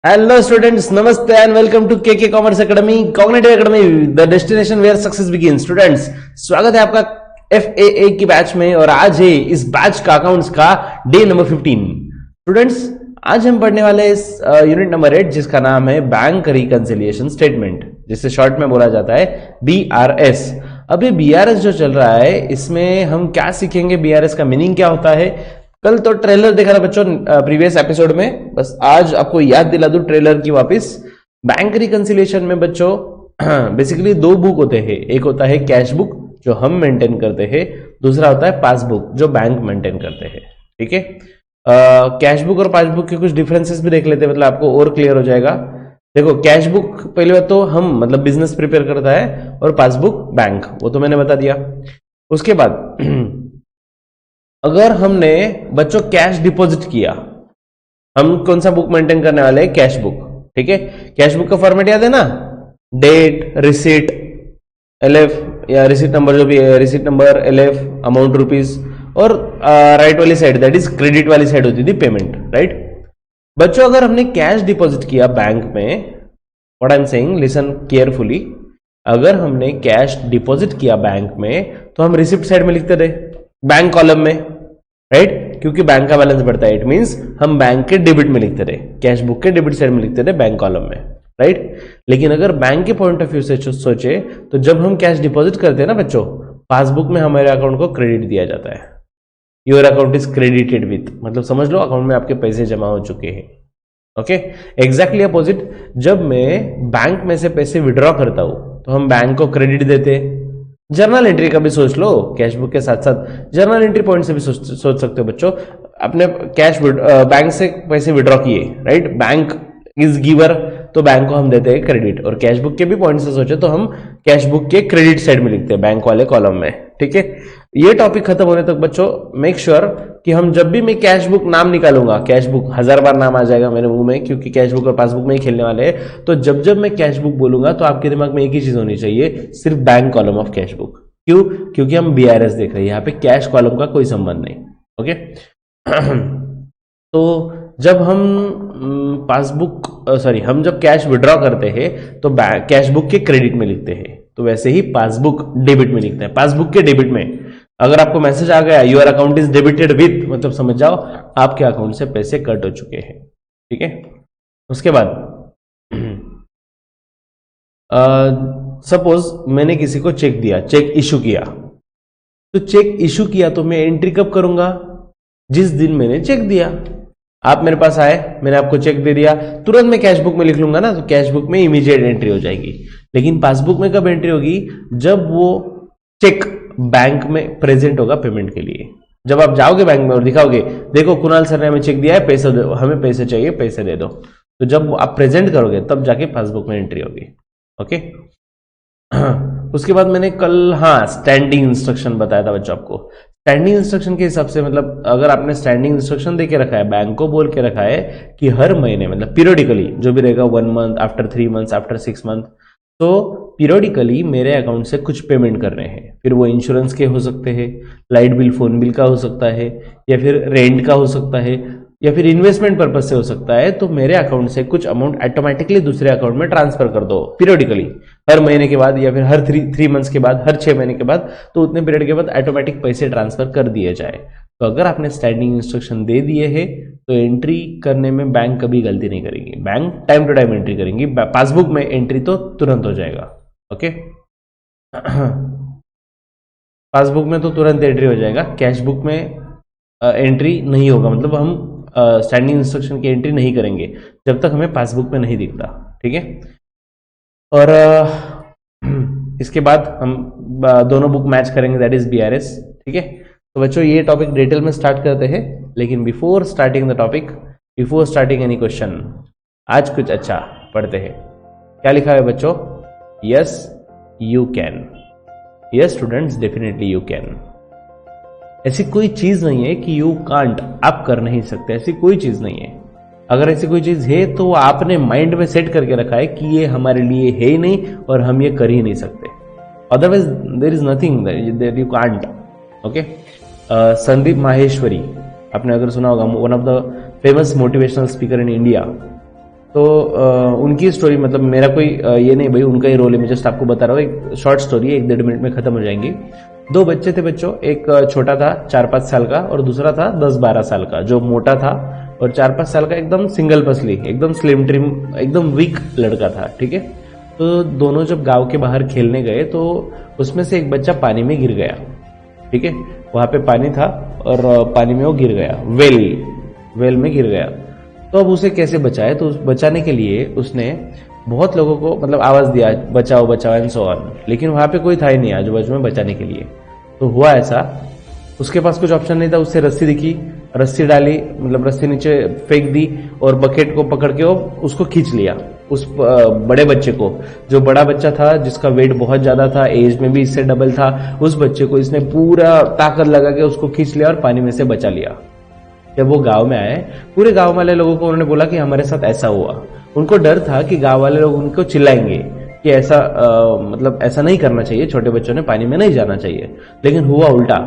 Hello students, Namaste and welcome to KK Commerce Academy, Cognitive Academy, the destination where success begins. Students, स्वागत है आपका FAA की batch में और आज है इस बैच का अकाउंट्स का डे नंबर 15। स्टूडेंट्स, आज हम पढ़ने वाले इस यूनिट नंबर 8 जिसका नाम है बैंक रिकंसिलिएशन स्टेटमेंट, जिसे शॉर्ट में बोला जाता है BRS। अब ये BRS जो चल रहा है इसमें हम क्या सीखेंगे, BRS का मीनिंग क्या होता है। कल तो ट्रेलर देखा था बच्चों प्रीवियस एपिसोड में, बस आज आपको याद दिला दूं ट्रेलर की वापस। बैंक रिकंसिलिएशन में बच्चों बेसिकली दो बुक होते हैं, एक होता है कैश बुक जो हम मेंटेन करते हैं, दूसरा होता है पासबुक जो बैंक मेंटेन करते हैं। ठीक है, कैश बुक और पासबुक के कुछ डिफरेंसेस भी देख लेते हैं, मतलब आपको और क्लियर हो जाएगा। देखो, कैश बुक पहले बात तो हम मतलब बिजनेस प्रिपेयर करता है और पासबुक बैंक, वो तो मैंने बता दिया। उसके बाद अगर हमने बच्चों कैश डिपॉजिट किया, हम कौन सा बुक मेंटेन करने वाले हैं, कैश बुक। ठीक है, कैश बुक का फॉर्मेट याद है ना, डेट, रिसीट, LF या रिसीट नंबर जो भी है, receipt number, LF, amount rupees, और राइट वाली साइड दैट इज क्रेडिट वाली साइड होती थी पेमेंट। राइट बच्चों, अगर हमने कैश डिपॉजिट किया बैंक में, what I am saying, listen carefully, अगर हमने कैश डिपॉजिट किया बैंक में तो हम रिसिप्ट साइड में लिखते थे, बैंक कॉलम में। राइट, क्योंकि बैंक का बैलेंस बढ़ता है, इट मींस हम बैंक के डेबिट में लिखते थे, कैश बुक के डेबिट साइड में लिखते थे बैंक कॉलम में। राइट, लेकिन अगर बैंक के पॉइंट ऑफ व्यू से सोचे तो जब हम कैश डिपॉजिट करते हैं ना बच्चों, पासबुक में हमारे अकाउंट को क्रेडिट दिया जाता है, your account is credited with, मतलब समझ लो अकाउंट में आपके पैसे जमा हो चुके हैं। ओके, एग्जैक्टली अपोजिट, जब मैं बैंक में से पैसे विड्रॉ करता हूं तो हम बैंक को क्रेडिट देते हैं। जर्नल एंट्री का भी सोच लो, कैश बुक के साथ साथ जर्नल एंट्री पॉइंट से भी सोच सकते हो बच्चों। अपने कैश बैंक से पैसे विड्रॉ किए, राइट, बैंक इज गिवर, तो बैंक को हम देते हैं क्रेडिट, और कैश बुक के भी पॉइंट से सोचे तो हम कैश बुक के क्रेडिट साइड में लिखते हैं बैंक वाले कॉलम में। ठीक है, ये टॉपिक खत्म होने तक बच्चों मेक श्योर कि हम जब भी मैं कैश बुक नाम निकालूंगा, कैश बुक 1000 बार नाम आ जाएगा मेरे मुंह में, क्योंकि कैश बुक और पासबुक में ही खेलने वाले हैं, तो जब जब मैं कैश बुक बोलूंगा तो आपके दिमाग में एक ही चीज होनी चाहिए, सिर्फ bank column of cash book. क्यों? क्योंकि हम BRS देख रहे हैं, यहाँ पे कैश कॉलम का कोई संबंध नहीं। ओके तो जब हम पासबुक हम जब कैश विड्रॉ करते हैं तो कैश बुक के क्रेडिट में लिखते हैं, तो वैसे ही पासबुक डेबिट में लिखते हैं, पासबुक के डेबिट में। अगर आपको मैसेज आ गया your account is debited with, मतलब समझ जाओ आपके अकाउंट से पैसे कट हो चुके हैं। ठीक है, उसके बाद सपोज मैंने किसी को चेक दिया, चेक इशू किया, तो चेक इशू किया तो मैं एंट्री कब करूंगा, जिस दिन मैंने चेक दिया। आप मेरे पास आए, मैंने आपको चेक दे दिया, तुरंत मैं कैश बुक में लिख लूंगा ना, तो कैश बुक में इमीडिएट एंट्री हो जाएगी। लेकिन पासबुक में कब एंट्री होगी, जब वो चेक बैंक में प्रेजेंट होगा पेमेंट के लिए। जब आप जाओगे बैंक में और दिखाओगे, देखो कुणाल सर ने हमें चेक दिया है, पैसे दो, हमें पैसे चाहिए, पैसे दे दो, तो जब आप प्रेजेंट करोगे तब जाके पासबुक में एंट्री होगी। ओके उसके बाद मैंने कल स्टैंडिंग इंस्ट्रक्शन बताया था बच्चों आपको। स्टैंडिंग इंस्ट्रक्शन के हिसाब से, मतलब अगर आपने स्टैंडिंग इंस्ट्रक्शन दे के रखा है, बैंक को बोल के रखा है कि हर महीने, मतलब पीरियडिकली जो भी रहेगा, 1 month, after 3 months, after 6 month, तो पीरियडिकली मेरे अकाउंट से कुछ पेमेंट करने हैं। फिर वो इंश्योरेंस के हो सकते हैं, लाइट बिल, फोन बिल का हो सकता है, या फिर रेंट का हो सकता है, या फिर इन्वेस्टमेंट पर्पज से हो सकता है। तो मेरे अकाउंट से कुछ अमाउंट ऑटोमेटिकली दूसरे अकाउंट में ट्रांसफर कर दो पीरियडिकली, हर महीने के बाद, या फिर हर 3 मंथ्स के बाद, हर 6 महीने के बाद, तो उतने पीरियड के बाद ऑटोमेटिक पैसे ट्रांसफर कर दिए जाए। तो अगर आपने स्टैंडिंग इंस्ट्रक्शन दे दिए हैं तो एंट्री करने में बैंक कभी गलती नहीं करेंगी, bank time to time entry करेंगी। पासबुक में एंट्री तो तुरंत हो जाएगा। ओके पासबुक में तो तुरंत एंट्री हो जाएगा, कैश बुक में एंट्री नहीं होगा, मतलब हम स्टैंडिंग इंस्ट्रक्शन की एंट्री नहीं करेंगे जब तक हमें पासबुक में नहीं दिखता। ठीक है, और इसके बाद हम दोनों बुक मैच करेंगे, दैट इज BRS। ठीक है, तो बच्चों ये टॉपिक डिटेल में स्टार्ट करते हैं, लेकिन before starting the topic, before starting any question, आज कुछ अच्छा पढ़ते हैं। क्या लिखा है बच्चों, yes you can, yes students, definitely you can. ऐसी कोई चीज नहीं है कि यू कांट, आप कर नहीं सकते, ऐसी कोई चीज नहीं है। अगर ऐसी कोई चीज है तो आपने माइंड में सेट करके रखा है कि ये हमारे लिए है ही नहीं और हम ये कर ही नहीं सकते, otherwise there is nothing that you can't. Okay, Sandeep Maheshwari, आपने अगर सुना होगा, one of the famous motivational speaker in India, तो उनकी स्टोरी, मतलब मेरा कोई ये नहीं भाई, उनका ही रोल है, मैं जस्ट आपको बता रहा हूँ। एक शॉर्ट स्टोरी है, 1-1.5 मिनट में खत्म हो जाएंगी। दो बच्चे थे बच्चों, एक छोटा था 4-5 साल का और दूसरा था 10-12 साल का। जो मोटा था और 4-5 साल का एकदम सिंगल पसली, एकदम स्लिम ट्रिम, एकदम वीक लड़का था, ठीक है। तो दोनों जब गांव के बाहर खेलने गए तो उसमें से एक बच्चा पानी में गिर गया, ठीक है। वहां पे पानी था और पानी में वो गिर गया, वेल में गिर गया। तो अब उसे कैसे बचाए, तो बचाने के लिए उसने बहुत लोगों को मतलब आवाज दिया, बचाओ बचाओ एंड सो ऑन, लेकिन वहां पे कोई था ही नहीं आजू बाजू में बचाने के लिए। तो हुआ ऐसा, उसके पास कुछ ऑप्शन नहीं था, उससे रस्सी दिखी, रस्सी डाली, मतलब रस्सी नीचे फेंक दी और बकेट को पकड़ के उसको खींच लिया, उस बड़े बच्चे को। जो बड़ा बच्चा था जिसका वेट बहुत ज्यादा था, एज में भी इससे डबल था, उस बच्चे को इसने पूरा ताकत लगा के उसको खींच लिया और पानी में से बचा लिया। जब वो गांव में आए, पूरे गांव वाले लोगों को उन्होंने बोला कि हमारे साथ ऐसा हुआ। उनको डर था कि गांव वाले लोग उनको चिल्लाएंगे कि ऐसा मतलब ऐसा नहीं करना चाहिए, छोटे बच्चों ने पानी में नहीं जाना चाहिए। लेकिन हुआ उल्टा,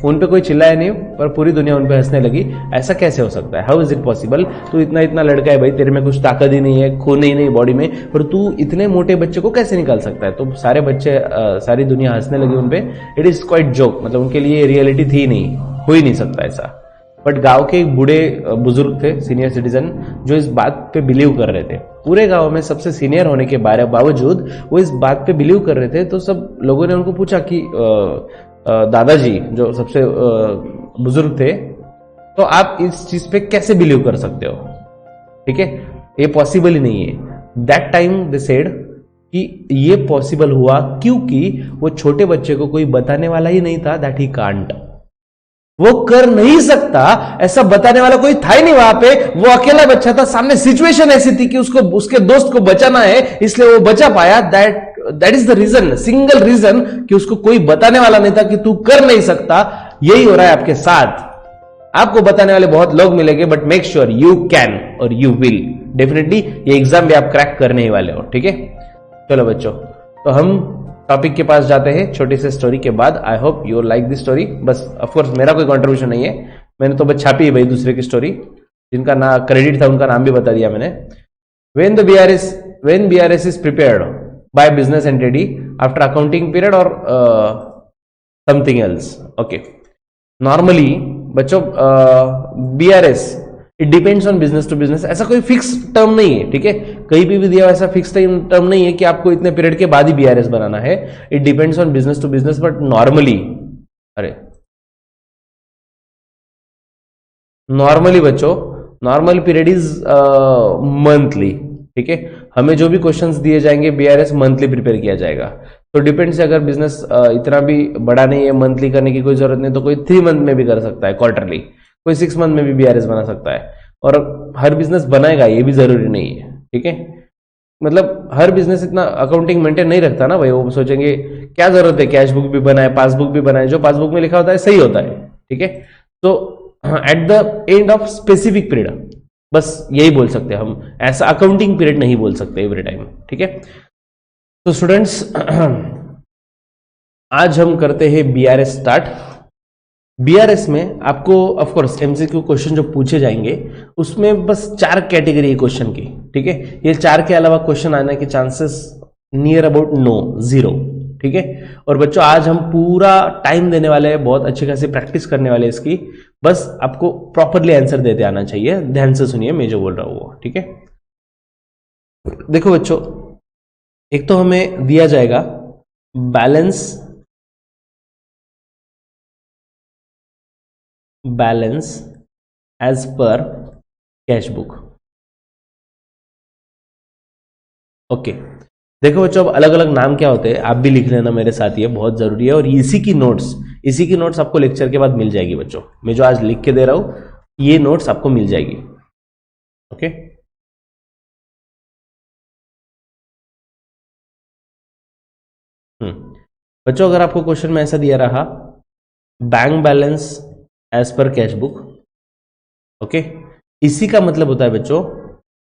उन पे कोई चिल्लाया नहीं पर पूरी दुनिया उन पे हंसने लगी। ऐसा कैसे हो सकता है, हाउ इज इट पॉसिबल? तू इतना इतना लड़का है भाई, तेरे में कुछ ताकत ही नहीं है, खून ही नहीं बॉडी में, पर तू इतने मोटे बच्चे को कैसे निकाल सकता है? तो सारे बच्चे, सारी दुनिया हंसने लगी उन पे। इट इज क्वाइट जोक, मतलब उनके लिए रियलिटी थी नहीं, हो ही नहीं सकता ऐसा। बट गांव के एक बूढ़े बुजुर्ग थे, सीनियर सिटीजन, जो इस बात पे बिलीव कर रहे थे। पूरे गांव में सबसे सीनियर होने के बावजूद वो इस बात पे बिलीव कर रहे थे। तो सब लोगों ने उनको पूछा कि दादाजी, जो सबसे बुजुर्ग थे, तो आप इस चीज पे कैसे बिलीव कर सकते हो? ठीक है, ये पॉसिबल ही नहीं है। दैट टाइम दे सेड कि ये पॉसिबल हुआ क्योंकि वो छोटे बच्चे को कोई बताने वाला ही नहीं था दैट ही कांट, वो कर नहीं सकता, ऐसा बताने वाला कोई था ही नहीं वहां पे। वो अकेला बच्चा था, सामने सिचुएशन ऐसी थी कि उसको उसके दोस्त को बचाना है, इसलिए वो बचा पाया। That is the reason, single reason, कि उसको कोई बताने वाला नहीं था कि तू कर नहीं सकता। यही हो रहा है आपके साथ। आपको बताने वाले बहुत लोग मिलेंगे, but make sure you can और यू विल डेफिनेटली। ये एग्जाम भी आप क्रैक करने ही वाले हो, ठीक है। चलो बच्चों, तो हम टॉपिक के पास जाते हैं छोटी सी स्टोरी के बाद। I hope you like this story. बस ऑफकोर्स मेरा कोई कंट्रीब्यूशन नहीं है, मैंने तो बस छापी है भाई दूसरे की स्टोरी, जिनका ना क्रेडिट था उनका नाम भी बता दिया मैंने। when BRS is prepared by business entity after accounting period or something else, okay, normally बच्चों BRS it depends on business to business, ऐसा कोई फिक्स टर्म नहीं है, ठीक है। कहीं भी दिया ऐसा फिक्स टर्म नहीं है कि आपको इतने पीरियड के बाद ही BRS बनाना है। It depends on business to business, but normally बच्चों, नॉर्मल पीरियड इज मंथली, ठीक है। हमें जो भी क्वेश्चंस दिए जाएंगे BRS मंथली प्रिपेयर किया जाएगा। तो डिपेंड्स, अगर बिजनेस इतना भी बड़ा नहीं है, मंथली करने की कोई जरूरत नहीं, तो कोई 3 मंथ में भी कर सकता है, क्वार्टरली, कोई 6 मंथ में भी BRS बना सकता है। और हर बिजनेस बनाएगा ये भी जरूरी नहीं है, ठीक है। मतलब हर बिजनेस इतना अकाउंटिंग मेंटेन नहीं रखता ना भाई, वो सोचेंगे क्या जरूरत है कैश बुक भी बनाए, पासबुक भी बनाए, जो पासबुक में लिखा होता है सही होता है, ठीक है। तो at the end of specific period, बस यही बोल सकते हैं हम, ऐसा अकाउंटिंग पीरियड नहीं बोल सकते एवरी टाइम, ठीक है। तो स्टूडेंट्स आज हम करते हैं BRS स्टार्ट। BRS में आपको ऑफकोर्स MCQ क्वेश्चन जो पूछे जाएंगे उसमें बस 4 कैटेगरी है क्वेश्चन की, ठीक है। ये 4 के अलावा क्वेश्चन आने के चांसेस नियर अबाउट नो, 0, ठीक है। और बच्चों आज हम पूरा टाइम देने वाले हैं, बहुत अच्छी खासी प्रैक्टिस करने वाले हैं इसकी। बस आपको प्रॉपरली आंसर देते आना चाहिए। ध्यान से सुनिए मैं जो बोल रहा हूं वो, ठीक है। देखो बच्चों, एक तो हमें दिया जाएगा balance as per cash book, okay. देखो बच्चों, अब अलग अलग नाम क्या होते हैं आप भी लिख लेना मेरे साथ, ये बहुत जरूरी है। और इसी की नोट्स आपको लेक्चर के बाद मिल जाएगी बच्चों। मैं जो आज लिख के दे रहा हूं ये नोट्स आपको मिल जाएगी, ओके। बच्चों अगर आपको क्वेश्चन में ऐसा दिया रहा, bank balance as per cash book, okay, इसी का मतलब होता है बच्चों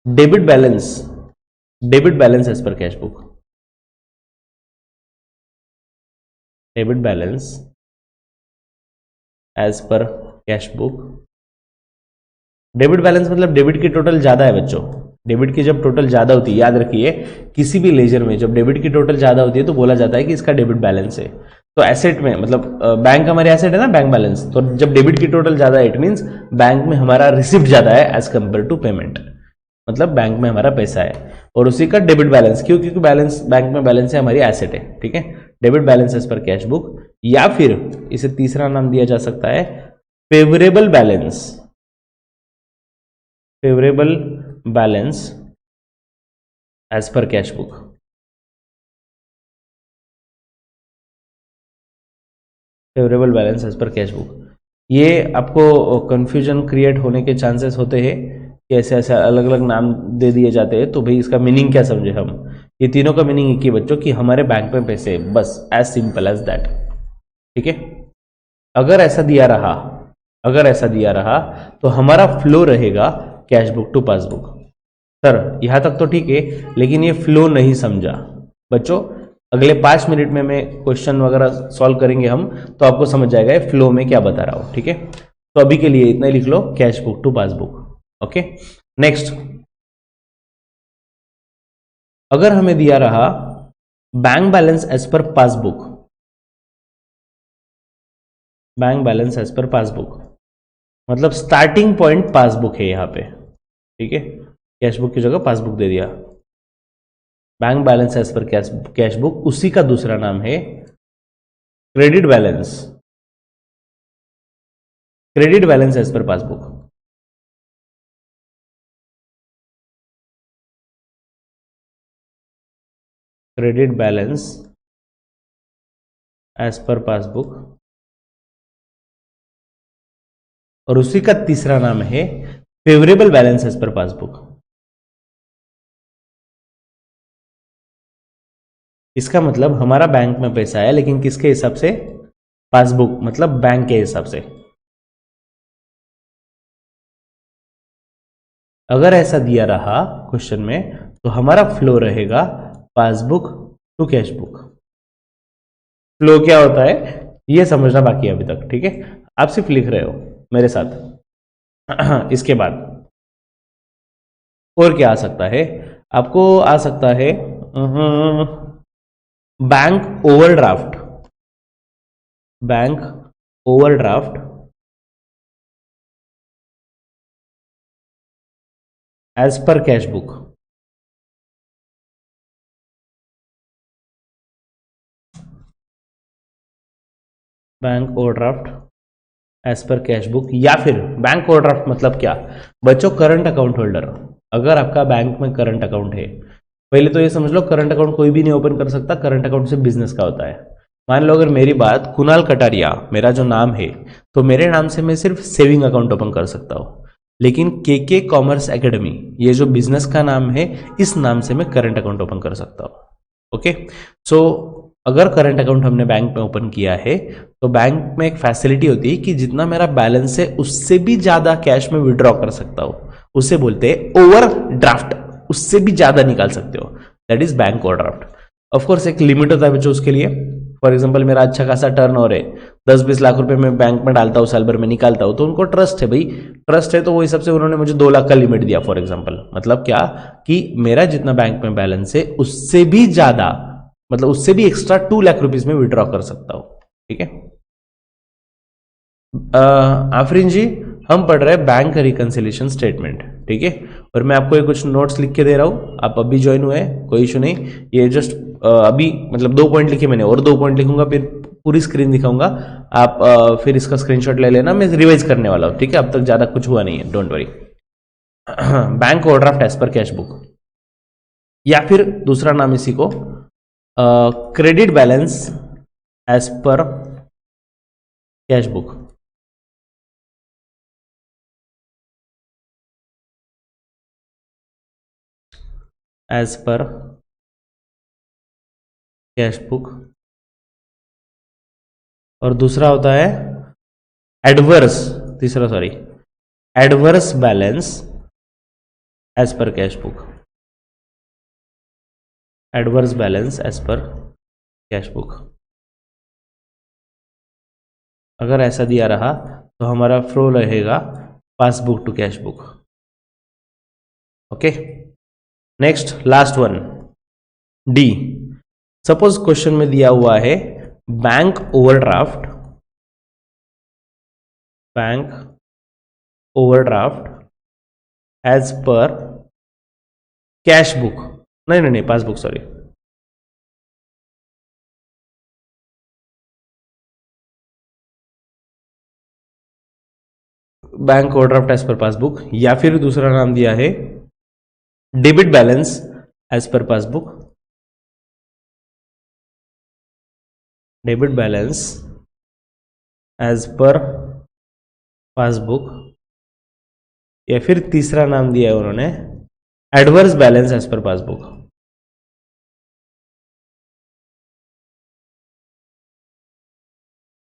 debit balance as per cash book, debit balance as per cash book. Debit balance मतलब डेबिट की टोटल ज्यादा है बच्चों, डेबिट की जब टोटल ज्यादा होती है, याद रखिए किसी भी लेजर में जब डेबिट की टोटल ज्यादा होती है तो बोला जाता है कि इसका डेबिट बैलेंस है। तो एसेट में मतलब बैंक हमारे एसेट है ना, बैंक बैलेंस, तो जब डेबिट की टोटल ज्यादा है इट मीन्स बैंक में हमारा रिसिप्ट ज्यादा है एज कंपेयर टू पेमेंट, मतलब बैंक में हमारा पैसा है और उसी का डेबिट बैलेंस, क्यों, क्योंकि बैलेंस बैंक में बैलेंस है, हमारी एसेट है, ठीक है। Debit balance as per cash book, या फिर इसे तीसरा नाम दिया जा सकता है favourable balance, favourable balance as per cash book. Favourable balance as per cash book, ये आपको कंफ्यूजन क्रिएट होने के चांसेस होते हैं कि ऐसे ऐसे अलग अलग नाम दे दिए जाते हैं, तो भाई इसका मीनिंग क्या समझे हम। ये तीनों का मीनिंग एक ही बच्चों कि हमारे बैंक में पैसे, बस एज सिंपल एज दैट, ठीक है। अगर ऐसा दिया रहा, अगर ऐसा दिया रहा तो हमारा फ्लो रहेगा cash book to passbook. Sir यहां तक तो ठीक है, लेकिन ये फ्लो नहीं समझा बच्चों। अगले 5 मिनट में मैं क्वेश्चन वगैरह सॉल्व करेंगे हम, तो आपको समझ जाएगा ये फ्लो में क्या बता रहा हूं, ठीक है। तो अभी के लिए इतना ही लिख लो, cash book to passbook. Okay, next, अगर हमें दिया रहा bank balance as per passbook, bank balance as per passbook मतलब स्टार्टिंग पॉइंट पासबुक है यहां पे, ठीक है। कैश बुक की जगह पासबुक दे दिया, bank balance as per cash book, उसी का दूसरा नाम है credit balance, credit balance as per passbook. Credit balance as per passbook, और उसी का तीसरा नाम है favourable balance as per passbook. इसका मतलब हमारा बैंक में पैसा है, लेकिन किसके हिसाब से, पासबुक मतलब बैंक के हिसाब से। अगर ऐसा दिया रहा क्वेश्चन में तो हमारा फ्लो रहेगा passbook to cash book. Flow क्या होता है ये समझना बाकी है अभी तक, ठीक है। आप सिर्फ लिख रहे हो मेरे साथ। इसके बाद और क्या आ सकता है, आपको आ सकता है bank overdraft, bank overdraft as per cash book. Bank overdraft as per cash book, या फिर बैंक ओवरड्राफ्ट मतलब क्या बच्चों, करंट अकाउंट होल्डर। अगर आपका बैंक में करंट अकाउंट है, पहले तो ये समझ लो करंट अकाउंट कोई भी नहीं ओपन कर सकता, करंट अकाउंट से बिजनेस का होता है। मान लो अगर मेरी बात कुणाल कटारिया मेरा जो नाम है, तो मेरे नाम से मैं सिर्फ सेविंग अकाउंट ओपन कर सकता हूं, लेकिन के कॉमर्स एकेडमी ये जो बिजनेस का नाम है, इस नाम से मैं करंट अकाउंट ओपन कर सकता हूं। ओके, सो अगर करंट अकाउंट हमने बैंक में ओपन किया है तो बैंक में एक फैसिलिटी होती है कि जितना मेरा बैलेंस है उससे भी ज्यादा कैश में विड्रॉ कर सकता हूं, उसे बोलते हैं ओवर ड्राफ्ट, उससे भी ज्यादा निकाल सकते हो, that is bank overdraft. Of course एक लिमिट होता है बच्चों उसके लिए। फॉर एग्जांपल मेरा अच्छा खासा टर्न हो रहा है, 10-20 लाख रुपए मैं बैंक में डालता हूँ, साल भर में निकालता हूँ, तो उनको ट्रस्ट है भाई, ट्रस्ट है, तो वो हिसाब से उन्होंने मुझे 2 लाख का लिमिट दिया फॉर एग्जांपल। मतलब क्या कि मेरा जितना बैंक में बैलेंस है उससे भी ज्यादा, मतलब उससे भी एक्स्ट्रा 2 लाख रुपीज में विड्रॉ कर सकता हूं, ठीक है। आफरीन जी, हम पढ़ रहे हैं बैंक रिकंसिलिएशन स्टेटमेंट, ठीक है। और मैं आपको ये कुछ नोट्स लिख के दे रहा हूं, आप अभी ज्वाइन हुए, कोई इशू नहीं, ये जस्ट अभी मतलब 2 पॉइंट लिखे मैंने, और 2 पॉइंट लिखूंगा, फिर पूरी स्क्रीन दिखाऊंगा, आप फिर इसका स्क्रीनशॉट ले लेना, मैं रिवाइज करने वाला हूं, ठीक है। अब तक ज्यादा कुछ हुआ नहीं है, don't worry. Bank overdraft as per cash book, या फिर दूसरा नाम इसी को credit balance as per cash book. As per cash book, और दूसरा होता है एडवर्स, तीसरा sorry, adverse balance as per cash book, adverse balance as per cash book. अगर ऐसा दिया रहा तो हमारा फ्लो रहेगा passbook to cash book. Okay, next last one D. Suppose question में दिया हुआ है bank overdraft, bank overdraft as per cash book, नहीं passbook, sorry, bank overdraft as per passbook, या फिर दूसरा नाम दिया है debit balance as per passbook, debit balance as per passbook, या फिर तीसरा नाम दिया है उन्होंने adverse balance as per passbook.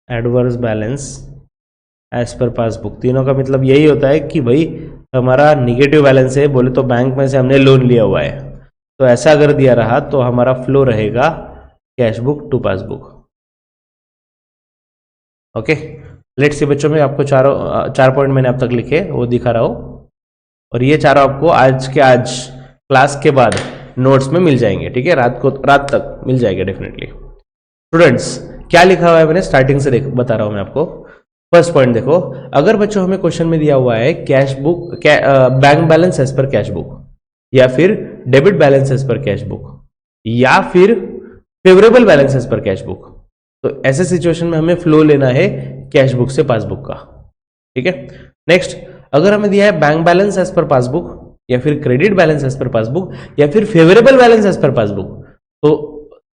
Adverse balance as per passbook, तीनों का मतलब यही होता है कि भाई हमारा निगेटिव बैलेंस है, बोले तो बैंक में से हमने लोन लिया हुआ है, तो ऐसा अगर दिया रहा तो हमारा फ्लो रहेगा cash book to passbook. Okay, let's see बच्चों में आपको चार पॉइंट मैंने अब तक लिखे वो दिखा रहा हूं, और ये चारों आपको आज क्लास के बाद नोट्स में मिल जाएंगे, ठीक है, रात तक मिल जाएंगे डेफिनेटली। स्टूडेंट्स क्या लिखा हुआ है मैंने स्टार्टिंग से बता रहा हूं मैं आपको। फर्स्ट पॉइंट देखो, अगर बच्चों हमें क्वेश्चन में दिया हुआ है cash book, bank balance as per cash book, या फिर debit balance as per cash book, या फिर favourable balance as per cash book, तो ऐसे सिचुएशन में हमें फ्लो लेना है कैश बुक से पासबुक का, ठीक है। नेक्स्ट, अगर हमें दिया है bank balance as per passbook, या फिर credit balance as per passbook, या फिर favourable balance as per passbook, तो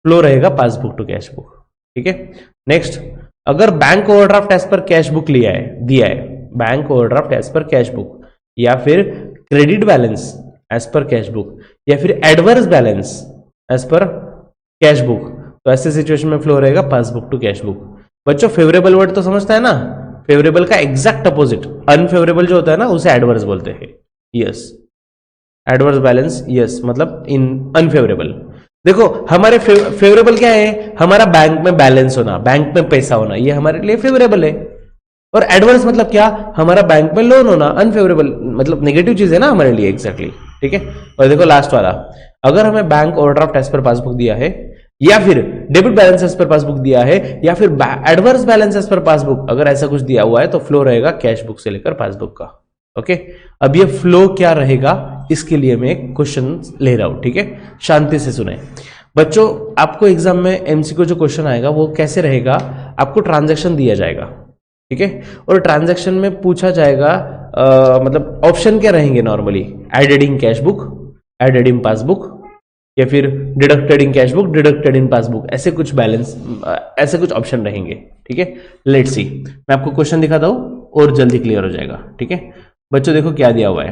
फ्लो रहेगा पासबुक टू कैश बुक, ठीक है। नेक्स्ट, अगर bank overdraft as per cash book दिया है bank overdraft as per cash book, या फिर credit balance as per cash book, या फिर adverse balance as per cash book, तो ऐसे सिचुएशन में फ्लो रहेगा पासबुक टू कैश बुक। बच्चों फेवरेबल वर्ड तो समझता है ना, फेवरेबल का एग्जैक्ट अपोजिट अनफेवरेबल जो होता है ना उसे एडवर्स बोलते हैं। यस, एडवर्स बैलेंस, यस, मतलब इन अनफेवरेबल। देखो हमारे फेवरेबल क्या है, हमारा बैंक में बैलेंस होना, बैंक में पैसा होना, ये हमारे लिए फेवरेबल है। और एडवर्स मतलब क्या, हमारा बैंक में लोन होना, अनफेवरेबल मतलब नेगेटिव चीज है ना हमारे लिए, एग्जैक्टली, ठीक है। और देखो लास्ट वाला, अगर हमें bank overdraft as per passbook दिया है, या फिर debit balance as per passbook दिया है, या फिर adverse balance as per passbook, अगर ऐसा कुछ दिया हुआ है तो फ्लो रहेगा कैश बुक से लेकर पासबुक का। ओके, अब ये फ्लो क्या रहेगा इसके लिए मैं एक क्वेश्चन ले रहा हूं, ठीक है, शांति से सुने बच्चों। आपको एग्जाम में एमसीक्यू जो क्वेश्चन आएगा वो कैसे रहेगा, आपको ट्रांजैक्शन दिया जाएगा, ठीक है, और ट्रांजैक्शन में पूछा जाएगा मतलब ऑप्शन क्या रहेंगे normally, added in cash book, added in passbook, या फिर deducted in cash book, deducted in passbook, ऐसे कुछ बैलेंस, ऐसे कुछ ऑप्शन रहेंगे, ठीक है। लेट्स सी, मैं आपको क्वेश्चन दिखाता हूं और जल्दी क्लियर हो जाएगा, ठीक है। बच्चों देखो क्या दिया हुआ है,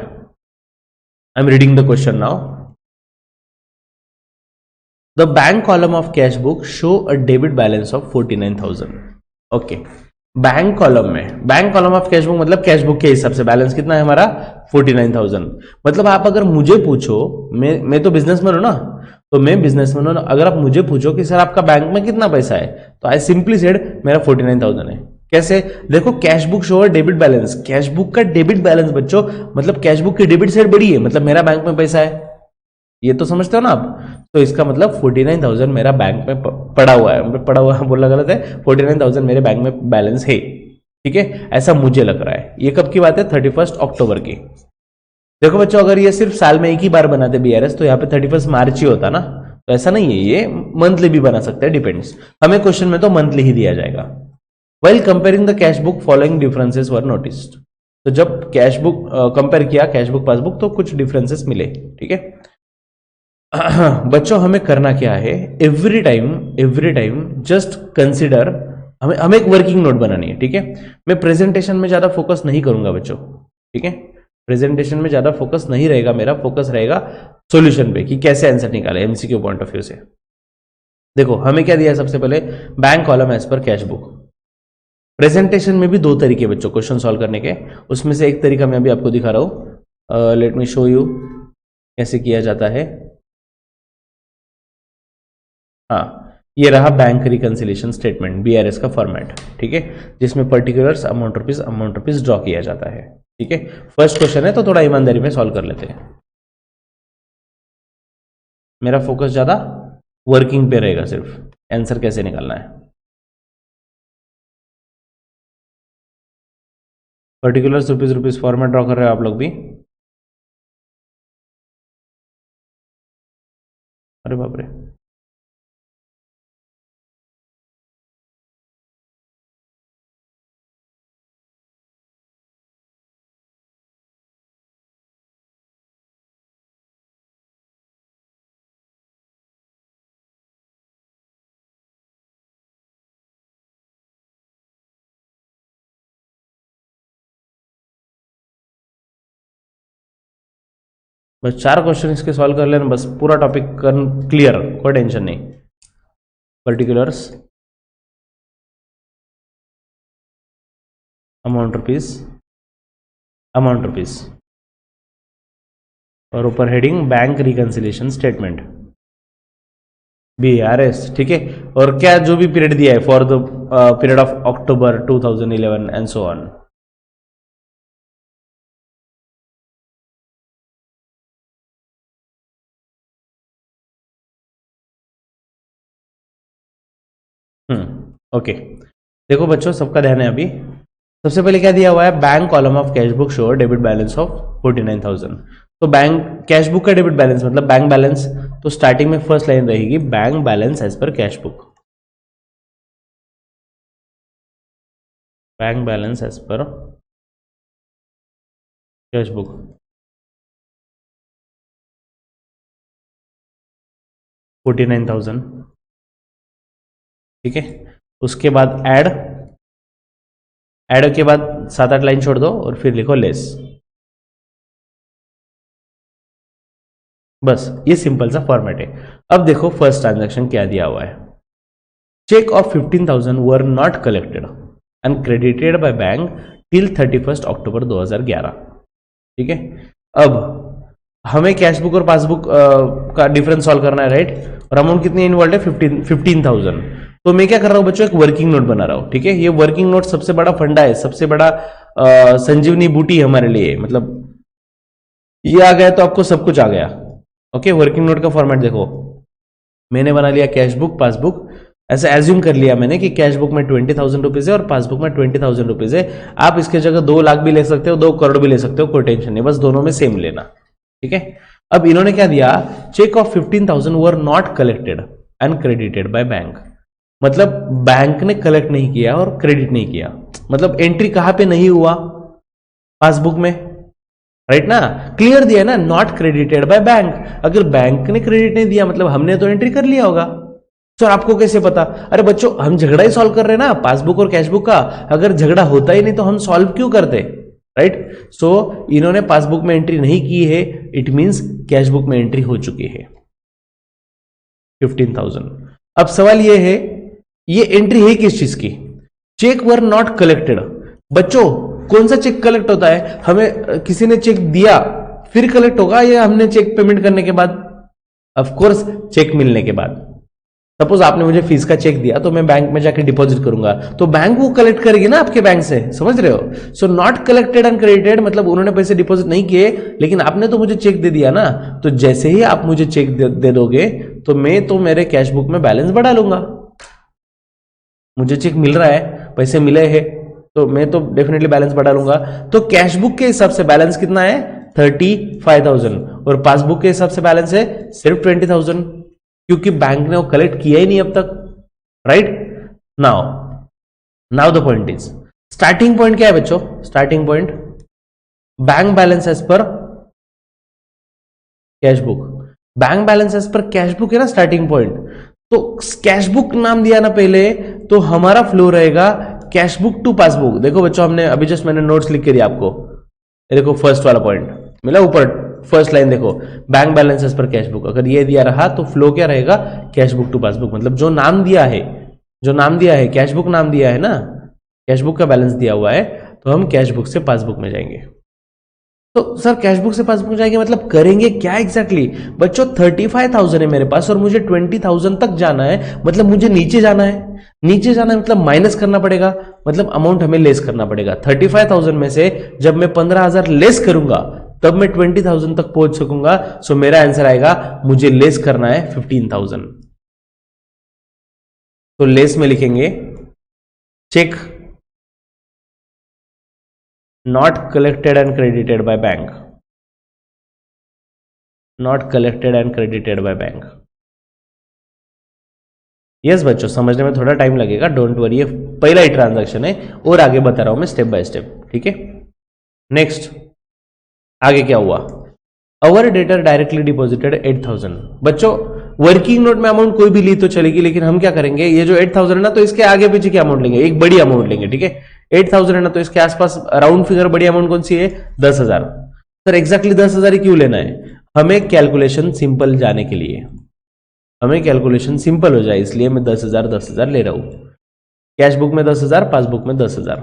I am reading the question now. The bank column of cash book show a debit balance of 49,000। Okay, bank column में, bank column of cash book मतलब कैश बुक के हिसाब से बैलेंस कितना है हमारा 49,000। मतलब आप अगर मुझे पूछो, मैं तो बिजनेसमैन हूं ना, तो मैं बिजनेसमैन हूं, अगर आप मुझे पूछो कि सर आपका बैंक में कितना पैसा है, तो आई सिंपली सेड मेरा 49,000 है। कैसे, देखो cash book show debit balance, cash book का डेबिट बैलेंस बच्चों मतलब कैश बुक की डेबिट साइड बड़ी है, मतलब मेरा बैंक में पैसा है, ये तो समझते हो ना आप। तो इसका मतलब 49,000 मेरा बैंक में पड़ा हुआ है, पड़ा हुआ बोलना गलत है, 49,000 मेरे बैंक में बैलेंस है, ठीक है, ऐसा मुझे लग रहा है। ये कब की बात है, 31 अक्टूबर की। देखो बच्चों अगर ये सिर्फ साल में एक ही बार बनाते बीआरएस तो यहाँ पे 31 मार्च ही होता ना, तो ऐसा नहीं है, ये मंथली भी बना सकते हैं, डिपेंड्स। हमें क्वेश्चन में तो मंथली ही दिया जाएगा। While comparing the cash book following differences were noticed, तो जब कैश बुक कंपेयर किया कैश बुक पासबुक तो कुछ डिफरेंसेस मिले, ठीक है। बच्चों हमें करना क्या है, एवरी टाइम जस्ट कंसिडर, हमें एक वर्किंग नोट बनानी है, ठीक है। मैं प्रेजेंटेशन में ज्यादा फोकस नहीं करूंगा बच्चों, ठीक है, प्रेजेंटेशन में ज्यादा फोकस नहीं रहेगा, मेरा फोकस रहेगा सॉल्यूशन पे कि कैसे आंसर निकाले एमसीक्यू पॉइंट ऑफ व्यू से। देखो हमें क्या दिया है, सबसे पहले bank column as per cash book. Presentation में भी दो तरीके बच्चों क्वेश्चन सॉल्व करने के, उसमें से एक तरीका मैं अभी आपको दिखा रहा हूं, लेट मी शो यू कैसे किया जाता है। हाँ, ये रहा बैंक रिकंसिलिएशन स्टेटमेंट, बीआरएस का फॉर्मेट, ठीक है, जिसमें पर्टिकुलर्स अमाउंट रुपीज ड्रॉ किया जाता है, ठीक है। फर्स्ट क्वेश्चन है तो थोड़ा ईमानदारी में सॉल्व कर लेते हैं। मेरा फोकस ज्यादा वर्किंग पे रहेगा, सिर्फ आंसर कैसे निकालना है। पर्टिकुलर्स रुपीज फॉर्मेट ड्रॉ कर रहे हो आप लोग भी? अरे बाप रे, बस 4 क्वेश्चन इसके सॉल्व कर लेना, बस पूरा टॉपिक क्लियर, कोई टेंशन नहीं। पर्टिकुलर्स, अमाउंट रुपीज और ऊपर heading bank reconciliation statement, BRS, ठीक है। और क्या जो भी पीरियड दिया है for the period of October 2011 and so on. Okay, देखो बच्चों सबका ध्यान है अभी। सबसे पहले क्या दिया हुआ है, bank column of cash book show debit balance of 49,000। तो बैंक कैश बुक का डेबिट बैलेंस मतलब बैंक बैलेंस, तो स्टार्टिंग में फर्स्ट लाइन रहेगी bank balance as per cash book, bank balance as per cash book. $49,000, ठीक है। उसके बाद ऐड के बाद 7-8 लाइन छोड़ दो और फिर लिखो लेस। बस ये सिंपल सा फॉर्मेट है। अब देखो फर्स्ट ट्रांजैक्शन क्या दिया हुआ है, cheque of 15,000 were not collected and credited by bank till 31 October 2011, ठीक है। अब हमें कैश बुक और पासबुक का डिफरेंस सॉल्व करना है, राइट। और अमाउंट कितनी इन्वॉल्व है, 15,000। तो मैं क्या कर रहा हूं बच्चों, एक वर्किंग नोट बना रहा हूं, ठीक है। ये वर्किंग नोट सबसे बड़ा फंडा है, सबसे बड़ा संजीवनी बूटी है हमारे लिए, मतलब ये आ गया तो आपको सब कुछ आ गया। ओके, वर्किंग नोट का फॉर्मेट देखो, मैंने बना लिया कैश बुक पासबुक, ऐसे एज्यूम कर लिया मैंने कि कैश बुक में 20,000 रुपीज है और पासबुक में 20,000 रुपीज है। आप इसके जगह 2 लाख भी ले सकते हो, 2 करोड़ भी ले सकते हो, कोई टेंशन नहीं, बस दोनों में सेम लेना, ठीक है। अब इन्होंने क्या दिया, cheque of 15,000 were not collected and credited by bank, मतलब बैंक ने कलेक्ट नहीं किया और क्रेडिट नहीं किया, मतलब एंट्री कहां पे नहीं हुआ, पासबुक में, राइट ना। क्लियर दिया ना, नॉट क्रेडिटेड बाय बैंक। अगर बैंक ने क्रेडिट नहीं दिया मतलब हमने तो एंट्री कर लिया होगा। सर आपको कैसे पता? अरे बच्चों हम झगड़ा ही सॉल्व कर रहे हैं ना पासबुक और कैशबुक का, अगर झगड़ा होता ही नहीं तो हम सॉल्व क्यों करते, राइट। सो इन्होंने पासबुक में एंट्री नहीं की है, इट मींस कैशबुक में एंट्री हो चुकी है 15,000। अब सवाल यह है, ये एंट्री है किस चीज की, चेक वर नॉट कलेक्टेड। बच्चों कौन सा चेक कलेक्ट होता है, हमें किसी ने चेक दिया फिर कलेक्ट होगा या हमने चेक पेमेंट करने के बाद? ऑफ कोर्स चेक मिलने के बाद। सपोज आपने मुझे फीस का चेक दिया तो मैं बैंक में जाकर डिपॉजिट करूंगा, तो बैंक वो कलेक्ट करेगी ना आपके बैंक से, समझ रहे हो। So not collected and credited मतलब उन्होंने पैसे डिपॉजिट नहीं किए लेकिन आपने तो मुझे चेक दे दिया ना, तो जैसे ही आप मुझे चेक दे दोगे तो मैं तो मेरे कैश बुक में बैलेंस बढ़ा लूंगा। मुझे चेक मिल रहा है, पैसे मिले हैं, तो मैं तो डेफिनेटली बैलेंस बढ़ा लूंगा। तो कैश बुक के हिसाब से बैलेंस कितना है, 35,000, और पासबुक के हिसाब से बैलेंस है सिर्फ 20,000, क्योंकि बैंक ने वो कलेक्ट किया ही नहीं अब तक, right. Now the point is, starting point क्या है बच्चों, starting point bank balance as per cash book, bank balance as per cash book है ना स्टार्टिंग पॉइंट। तो कैश बुक नाम दिया ना पहले, तो हमारा फ्लो रहेगा कैश बुक टू पासबुक। देखो बच्चों हमने अभी जस्ट मैंने नोट्स लिख के दिया आपको, देखो फर्स्ट वाला पॉइंट मिला ऊपर, फर्स्ट लाइन देखो, bank balance as per cash book. अगर ये दिया रहा तो फ्लो क्या रहेगा, कैश बुक टू पासबुक, मतलब जो नाम दिया है कैश बुक नाम दिया है ना, कैश बुक का बैलेंस दिया हुआ है, तो हम कैश बुक से पासबुक में जाएंगे। तो सर कैश बुक से पासबुक में जाएंगे मतलब करेंगे क्या एग्जैक्टली? बच्चों 35,000 है मेरे पास और मुझे 20,000 तक जाना है, मतलब मुझे नीचे जाना है मतलब माइनस करना पड़ेगा, मतलब अमाउंट हमें लेस करना पड़ेगा। 35,000 में से जब मैं 15,000 लेस करूंगा तब मैं 20,000 तक पहुंच सकूंगा। सो मेरा आंसर आएगा, मुझे लेस करना है 15,000। तो लेस में लिखेंगे cheque not collected and credited by bank, not collected and credited by bank. Yes बच्चों, समझने में थोड़ा टाइम लगेगा, डोंट वरी, ये पहला ही ट्रांजैक्शन है और आगे बता रहा हूं मैं स्टेप बाय स्टेप, ठीक है। नेक्स्ट, आगे क्या हुआ? अवर डेटर डायरेक्टली डिपॉजिटेड 8,000। बच्चों वर्किंग नोट में अमाउंट कोई भी ली तो चलेगी, लेकिन हम क्या करेंगे, ये जो 8,000 है ना, तो इसके आगे पीछे की अमाउंट लेंगे, एक बड़ी अमाउंट लेंगे, ठीक है। 8,000 है ना, तो इसके आसपास राउंड फिगर बड़ी अमाउंट कौन सी है? 10,000। सर एग्जैक्टली 10,000 ही क्यों लेना है? हमें कैलकुलेशन सिंपल जाने के लिए, हमें कैलकुलेशन सिंपल हो जाए इसलिए मैं 10,000 ले रहा हूं। कैश बुक में 10,000, पासबुक में 10,000,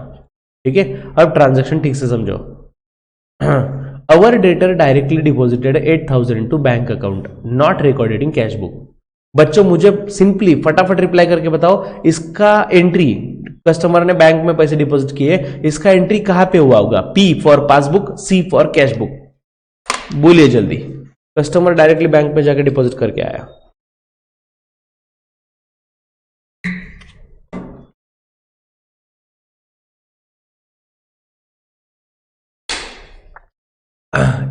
ठीक है। अब ट्रांजैक्शन ठीक से समझो। Our debtor directly deposited 8,000 to bank account not recorded in cash book. बच्चों मुझे सिंपली फटाफट रिप्लाई करके बताओ, इसका एंट्री, कस्टमर ने बैंक में पैसे डिपॉजिट किए, इसका एंट्री कहां पे हुआ होगा? P for passbook, C for cash book. बोलिए जल्दी। कस्टमर डायरेक्टली बैंक में जाकर डिपॉजिट करके आया।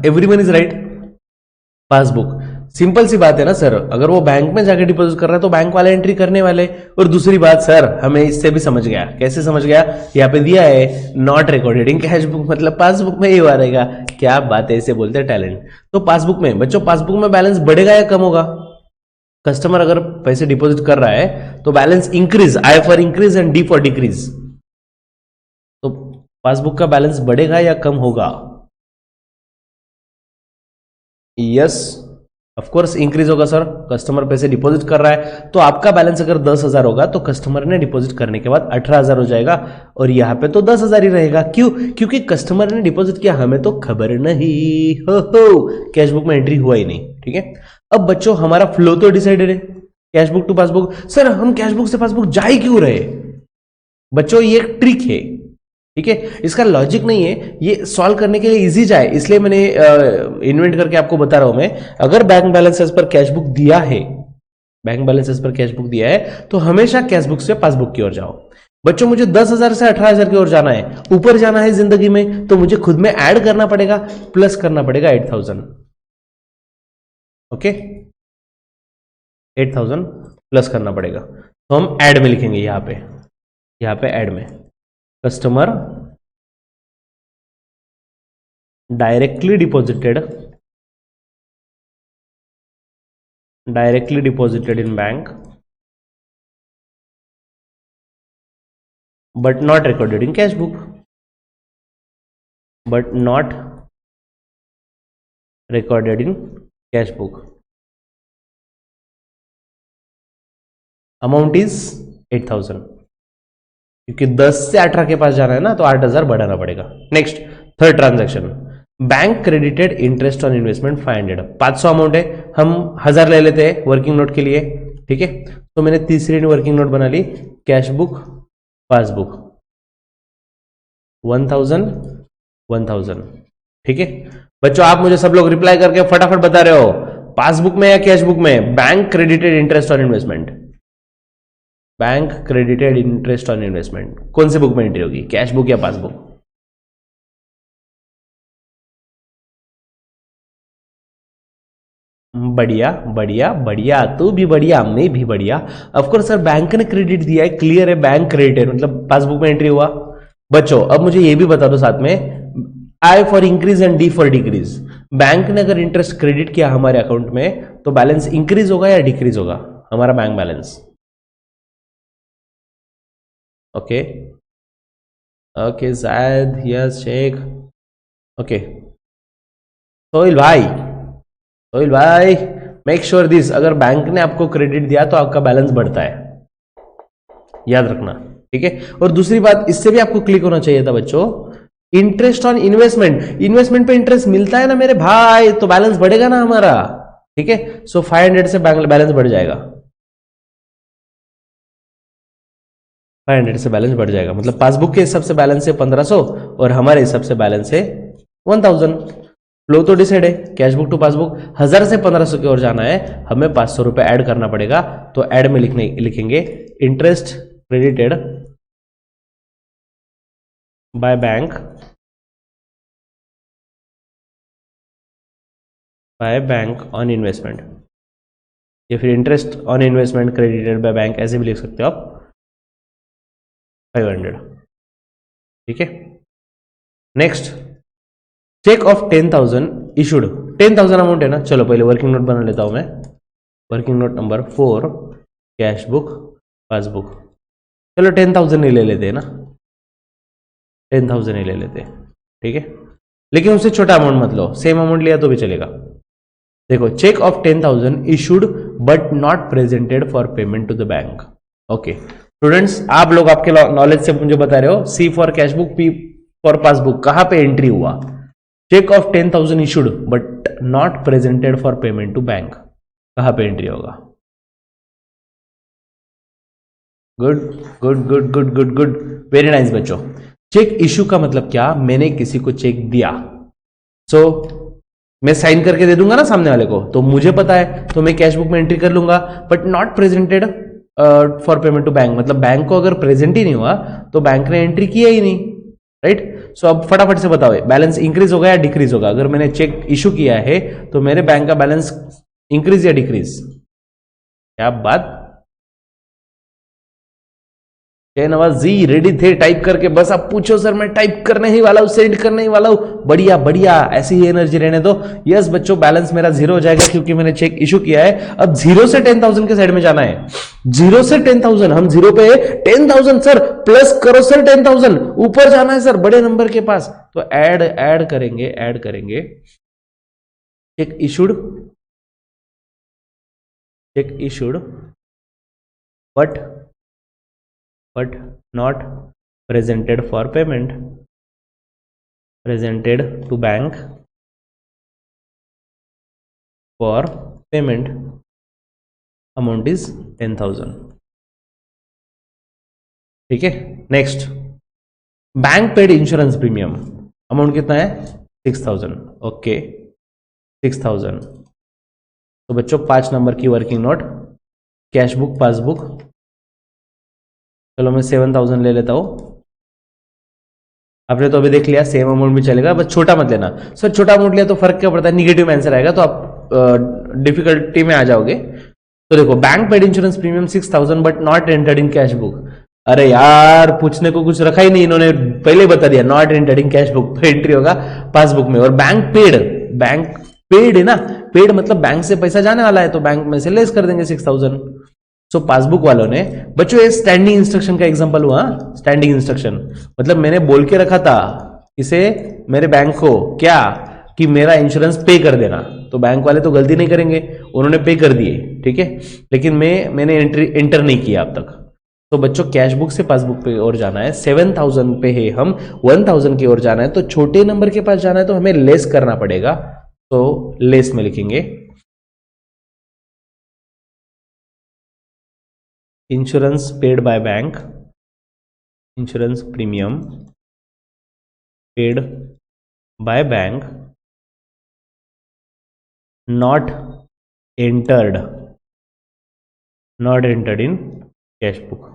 Everyone is right. Passbook, simple सी बात है ना सर, अगर वो बैंक में जाकर डिपॉजिट कर रहा है तो बैंक वाले एंट्री करने वाले। और दूसरी बात सर, हमें इससे भी समझ गया, कैसे समझ गया? यहाँ पे दिया है not recorded in cash book, मतलब पासबुक में ही हुआ रहेगा। क्या बात है, इसे बोलते हैं टैलेंट। तो पासबुक में बच्चों, पासबुक में बैलेंस बढ़ेगा या कम होगा? कस्टमर अगर पैसे डिपॉजिट कर रहा है तो balance increase, I for increase and D for decrease, तो पासबुक का बैलेंस बढ़ेगा या कम होगा? यस ऑफ कोर्स इंक्रीज होगा सर। कस्टमर पैसे डिपॉजिट कर रहा है तो आपका बैलेंस अगर 10,000 होगा तो कस्टमर ने डिपॉजिट करने के बाद 18,000 हो जाएगा, और यहां पे तो 10,000 ही रहेगा। क्यों? क्योंकि कस्टमर ने डिपॉजिट किया, हमें तो खबर नहीं, हो कैश बुक में एंट्री हुआ ही नहीं, ठीक है। अब बच्चों हमारा फ्लो तो डिसाइडेड है, cash book to passbook. Sir हम कैश बुक से पासबुक जा ही क्यों रहे? बच्चों ये एक ट्रिक है, ठीक है, इसका लॉजिक नहीं है, ये सॉल्व करने के लिए इजी जाए इसलिए मैंने इन्वेंट करके आपको बता रहा हूं मैं। अगर बैंक बैलेंसेस पर कैश बुक दिया है, बैंक बैलेंसेस पर कैश बुक दिया है, तो हमेशा कैश बुक से पासबुक की ओर जाओ। बच्चों मुझे 10,000 से 18,000 की ओर जाना है, ऊपर जाना है जिंदगी में, तो मुझे खुद में ऐड करना पड़ेगा, प्लस करना पड़ेगा 8,000। ओके, 8,000 प्लस करना पड़ेगा, तो हम ऐड में लिखेंगे यहां पे ऐड में customer directly deposited in bank but not recorded in cash book, amount is 8,000, क्योंकि 10 से 18 के पास जाना है ना, तो 8,000 बढ़ाना पड़ेगा। Next, third transaction, bank credited interest on investment 500, 500 amount है, हम 1000 ले लेते हैं वर्किंग नोट के लिए, ठीक है। तो मैंने तीसरी वर्किंग नोट बना ली, कैश बुक पासबुक 1,000, ठीक है। बच्चों आप मुझे सब लोग रिप्लाई करके फटाफट बता रहे हो, पासबुक में या कैश बुक में bank credited interest on investment, bank credited interest on investment कौन से बुक में एंट्री होगी, कैश बुक या पासबुक? बढ़िया बढ़िया बढ़िया, तू भी बढ़िया, मैं भी बढ़िया। ऑफकोर्स सर बैंक ने क्रेडिट दिया है, क्लियर है, बैंक क्रेडिटेड मतलब पासबुक में एंट्री हुआ। बच्चों अब मुझे ये भी बता दो साथ में, I for increase and D for decrease, bank ने अगर इंटरेस्ट क्रेडिट किया हमारे अकाउंट में तो बैलेंस इंक्रीज होगा या डिक्रीज होगा हमारा बैंक बैलेंस? ओके ओके जायद, यस शेख, ओके। सोहिल भाई मेक श्योर दिस, अगर बैंक ने आपको क्रेडिट दिया तो आपका बैलेंस बढ़ता है, याद रखना, ठीक है। और दूसरी बात, इससे भी आपको क्लिक होना चाहिए था बच्चों, इंटरेस्ट ऑन इन्वेस्टमेंट पे इंटरेस्ट मिलता है ना मेरे भाई, तो बैलेंस बढ़ेगा ना हमारा, ठीक है। सो 500 से बैलेंस बढ़ जाएगा, 500 से बैलेंस बढ़ जाएगा, मतलब पासबुक के हिसाब से बैलेंस है 1,500 और हमारे हिसाब से बैलेंस है 1,000। फ्लो तो डिसाइड है, कैश बुक टू पासबुक 1000 से 1500 की ओर जाना है, हमें 500 रुपए ऐड करना पड़ेगा। तो ऐड में लिखेंगे interest credited by bank on investment, या फिर interest on investment credited by bank, ऐसे भी लिख सकते हो आप, 500। ठीक है। Next, cheque of 10,000 issued, 10,000 amount है ना, चलो पहले वर्किंग नोट बना लेता हूं मैं। Working note number 4, cash book passbook. चलो 10,000 ही ले लेते हैं ना, 10,000 ही ले लेते हैं। ठीक है, लेकिन उससे छोटा अमाउंट मत लो, सेम अमाउंट लिया तो भी चलेगा। देखो, cheque of 10,000 issued but not presented for payment to the bank. Okay students, आप लोग आपके नॉलेज से मुझे बता रहे हो, C for cash book, P for passbook, कहां पे एंट्री हुआ? Cheque of 10,000 issued but not presented for payment to bank, कहां पे एंट्री होगा? Good good good good good good, very nice बच्चों। चेक इशू का मतलब क्या? मैंने किसी को चेक दिया, सो मैं साइन करके दे दूंगा ना सामने वाले को, तो मुझे पता है, तो मैं कैश बुक में एंट्री कर लूंगा। But not presented for payment to bank, मतलब बैंक को अगर प्रेजेंट ही नहीं हुआ तो बैंक ने एंट्री किया ही नहीं, राइट? सो अब फटाफट से बताओ, बैलेंस इंक्रीज होगा या डिक्रीज होगा? अगर मैंने चेक इशू किया है तो मेरे बैंक का बैलेंस इंक्रीज या डिक्रीज? क्या बात, नवाज जी रेडी थे टाइप करके? बस आप पूछो सर, मैं टाइप करने ही वाला हूं, सेंड करने ही वाला हूं। बढ़िया बढ़िया, ऐसी ही एनर्जी रहने दो। यस बच्चों, बैलेंस मेरा 0 हो जाएगा क्योंकि मैंने चेक इशू किया है। अब 0 से 10,000 के साइड में जाना है, 0 से 10,000, हम 0 पे 10,000 सर, प्लस करो सर 10,000, ऊपर जाना है सर बड़े नंबर के पास। तो ऐड करेंगे check issued but not presented for payment, presented to bank for payment, amount is 10,000। ठीक है। Next, bank paid insurance premium, amount कितना है? 6,000। ओके 6,000। तो बच्चों 5 नंबर की working note, cash book passbook, चलो मैं 7,000 ले लेता हूं। आपने तो अभी देख लिया, सेम अमाउंट भी चलेगा, बस छोटा मत लेना सर, छोटा अमाउंट लिया तो फर्क क्या पड़ता है, निगेटिव आंसर आएगा तो आप डिफिकल्टी में आ जाओगे। तो देखो, bank paid insurance premium 6,000 but not entered in cash book. अरे यार, पूछने को कुछ रखा ही नहीं, इन्होंने पहले बता दिया, not entered in cash book, तो एंट्री होगा पासबुक में। और बैंक पेड है ना, पेड मतलब बैंक से पैसा जाने वाला है, तो बैंक में से लेस कर देंगे 6,000। सो पासबुक वालों ने, बच्चों ये स्टैंडिंग इंस्ट्रक्शन का एग्जांपल हुआ। स्टैंडिंग इंस्ट्रक्शन मतलब मैंने बोल के रखा था इसे, मेरे बैंक को, क्या कि मेरा इंश्योरेंस पे कर देना, तो बैंक वाले तो गलती नहीं करेंगे, उन्होंने पे कर दिए, ठीक है, लेकिन मैंने एंटर नहीं किया अब तक। तो बच्चों कैश बुक से पासबुक पे और जाना है, 7,000 पे है, हम 1,000 की ओर जाना है, तो छोटे नंबर के पास जाना है तो हमें लेस करना पड़ेगा। तो लेस में लिखेंगे insurance paid by bank, insurance premium paid by bank not entered in cash book,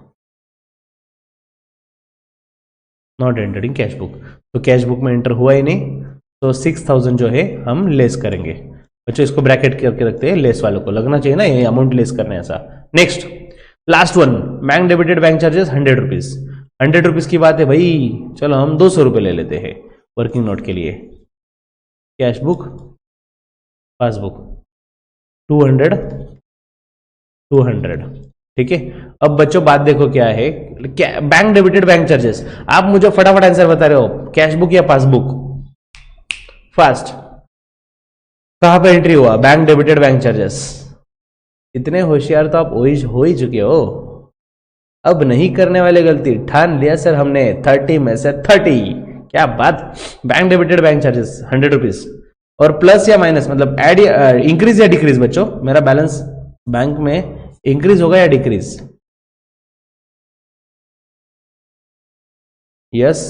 not entered in cash book. तो कैश बुक में एंटर हुआ ही नहीं, तो 6,000 जो है हम लेस करेंगे। बच्चों इसको ब्रैकेट करके रखते हैं, लेस वालों को लगना चाहिए ना, ये अमाउंट लेस करना है ऐसा। Next last one, bank debited bank charges 100 rupees. 100 rupees की बात है भाई, चलो हम 200 रुपये ले लेते हैं वर्किंग नोट के लिए। कैश बुक पासबुक 200, ठीक है। अब बच्चों बात देखो क्या है, बैंक डेबिटेड बैंक चार्जेस, आप मुझे फटाफट आंसर बता रहे हो, कैश बुक या पासबुक? फास्ट, कहां पे एंट्री हुआ? Bank debited bank charges. इतने होशियार तो आप हो ही चुके हो, अब नहीं करने वाले गलती, ठान लिया सर हमने 30 में से 30। क्या बात, bank debited bank charges 100 rupees, और प्लस या माइनस मतलब एड इंक्रीज या डिक्रीज? बच्चों मेरा बैलेंस बैंक में इंक्रीज होगा या डिक्रीज? यस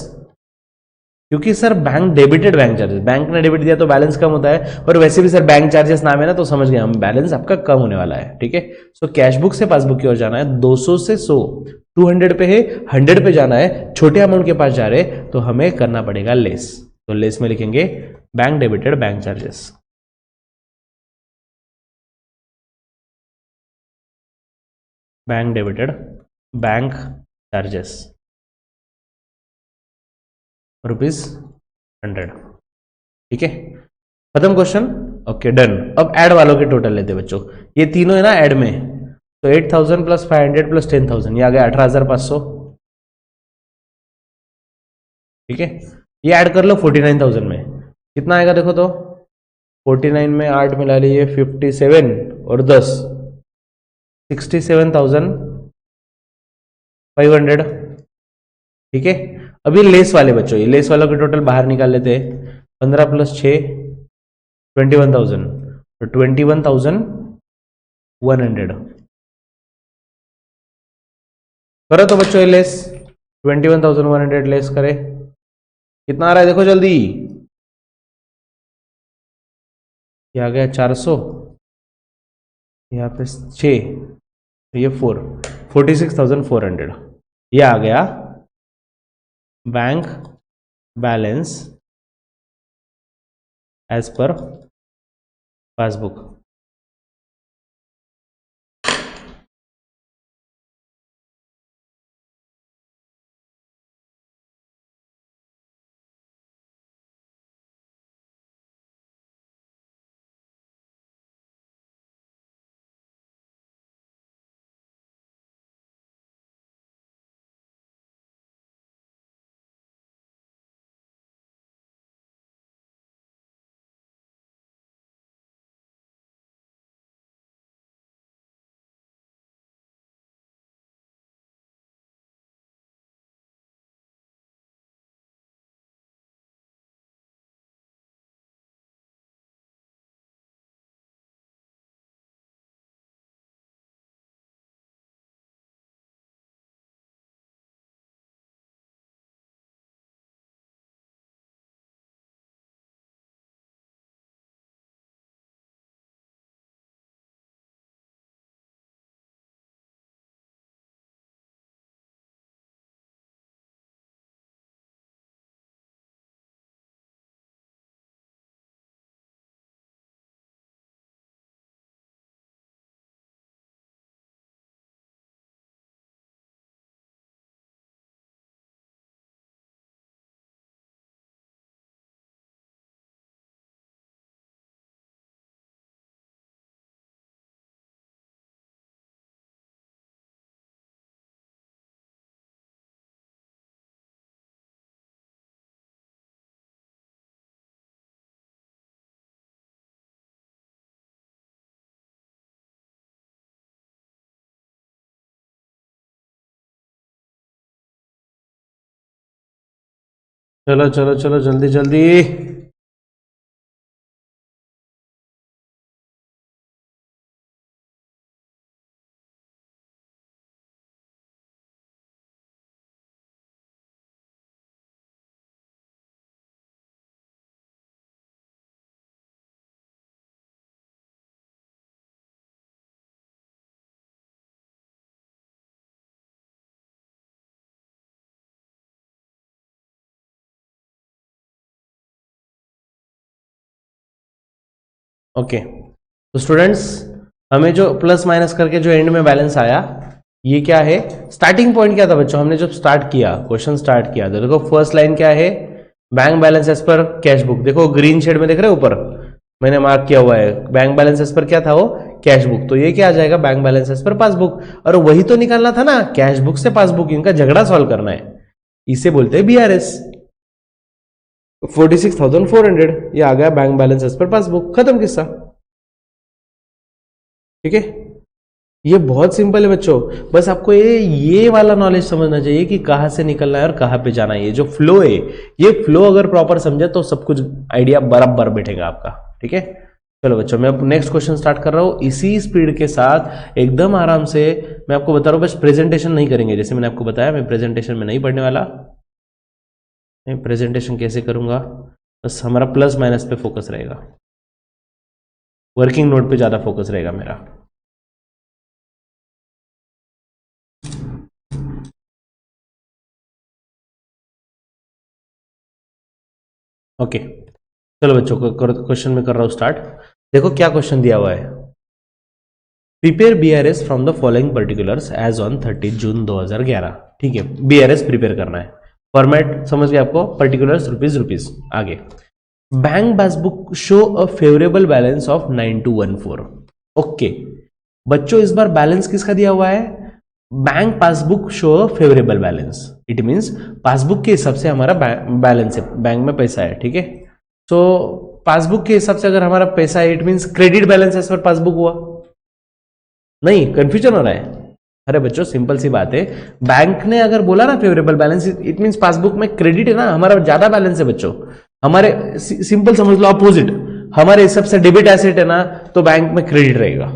क्योंकि sir bank debited bank charges, bank ने डेबिट दिया तो बैलेंस कम होता है, और वैसे भी सर बैंक चार्जेस नाम है ना, तो समझ गए हम, बैलेंस आपका कम होने वाला है। ठीक है, सो कैश बुक से पासबुक की ओर जाना है, 200 से 100, 200 पे है, 100 पे जाना है, छोटे अमाउंट के पास जा रहे तो हमें करना पड़ेगा लेस। तो लेस में लिखेंगे bank debited bank charges. Bank debited bank charges ₹100। ठीक है, खत्म क्वेश्चन। Okay done. अब ऐड वालों के टोटल लेते हैं बच्चों, ये तीनों है ना ऐड में, तो 8000 प्लस 500 प्लस 10000, ये आ गया 18500। ठीक है, ये ऐड कर लो 49000 में, कितना आएगा देखो तो, 49 में 8 मिला लीजिए, 57 और 10, 67500। ठीक है, अभी लेस वाले बच्चों, ये लेस वालों के टोटल बाहर निकाल लेते हैं, 15 प्लस 6 21,000, तो 21,100 करो तो बच्चों ये लेस, 21,100 लेस करे, कितना आ रहा है देखो जल्दी, ये आ गया 400, यहाँ पे 6, ये 4, 46,400, ये आ गया bank balance as per passbook. चलो चलो चलो जल्दी जल्दी, ओके। तो स्टूडेंट्स, हमें जो प्लस माइनस करके जो एंड में बैलेंस आया, ये क्या है, स्टार्टिंग पॉइंट क्या था बच्चों, हमने जब स्टार्ट किया, क्वेश्चन स्टार्ट किया, तो देखो फर्स्ट लाइन क्या है, bank balance as per cash book, देखो ग्रीन शेड में देख रहे हो ऊपर मैंने मार्क किया हुआ है, बैंक बैलेंस एज पर क्या था वो, कैश बुक, तो ये क्या आ जाएगा, bank balance as per passbook, और वही तो निकालना था ना, कैश बुक से पासबुक, इनका झगड़ा सॉल्व करना है, इसे बोलते हैं बीआरएस। 46,400, ये आ गया bank balance as per passbook, खत्म किस्सा। ठीक है, ये बहुत सिंपल है बच्चों, बस आपको ये वाला नॉलेज समझना चाहिए कि कहां से निकलना है और कहां पे जाना है, ये जो फ्लो है, ये फ्लो अगर प्रॉपर समझे तो सब कुछ आइडिया बराबर बैठेगा आपका। ठीक है, चलो बच्चों, मैं अब नेक्स्ट क्वेश्चन स्टार्ट कर रहा हूं इसी स्पीड के साथ, एकदम आराम से। मैं आपको बता रहा हूं, बस प्रेजेंटेशन नहीं करेंगे, जैसे मैंने आपको बताया मैं प्रेजेंटेशन में नहीं पढ़ने वाला, मैं प्रेजेंटेशन कैसे करूंगा, बस हमारा प्लस माइनस पे फोकस रहेगा, वर्किंग नोट पे ज्यादा फोकस रहेगा मेरा। ओके चलो बच्चों को क्वेश्चन में कर रहा हूं स्टार्ट। देखो क्या क्वेश्चन दिया हुआ है, prepare BRS from the following particulars as on 30 June 2011। ठीक है, बीआरएस प्रिपेयर करना है, फॉर्मेट समझ गए आपको, पर्टिकुलर्स रुपीज रुपीज। आगे, bank passbook show a favourable balance of 9214। Okay बच्चों, इस बार बैलेंस किसका दिया हुआ है, bank passbook show a favourable balance, it means passbook के हिसाब से हमारा बैलेंस है, बैंक में पैसा है। ठीक है, तो पासबुक के हिसाब से अगर हमारा पैसा है, it means credit balance as per passbook हुआ, नहीं कंफ्यूजन हो रहा है। अरे बच्चों सिंपल सी बात है, बैंक ने अगर बोला ना favourable balance, it means passbook में क्रेडिट है ना, हमारा ज्यादा बैलेंस है बच्चों। हमारे सिंपल समझ लो अपोजिट, हमारे हिसाब से डेबिट एसेट है ना, तो बैंक में क्रेडिट रहेगा।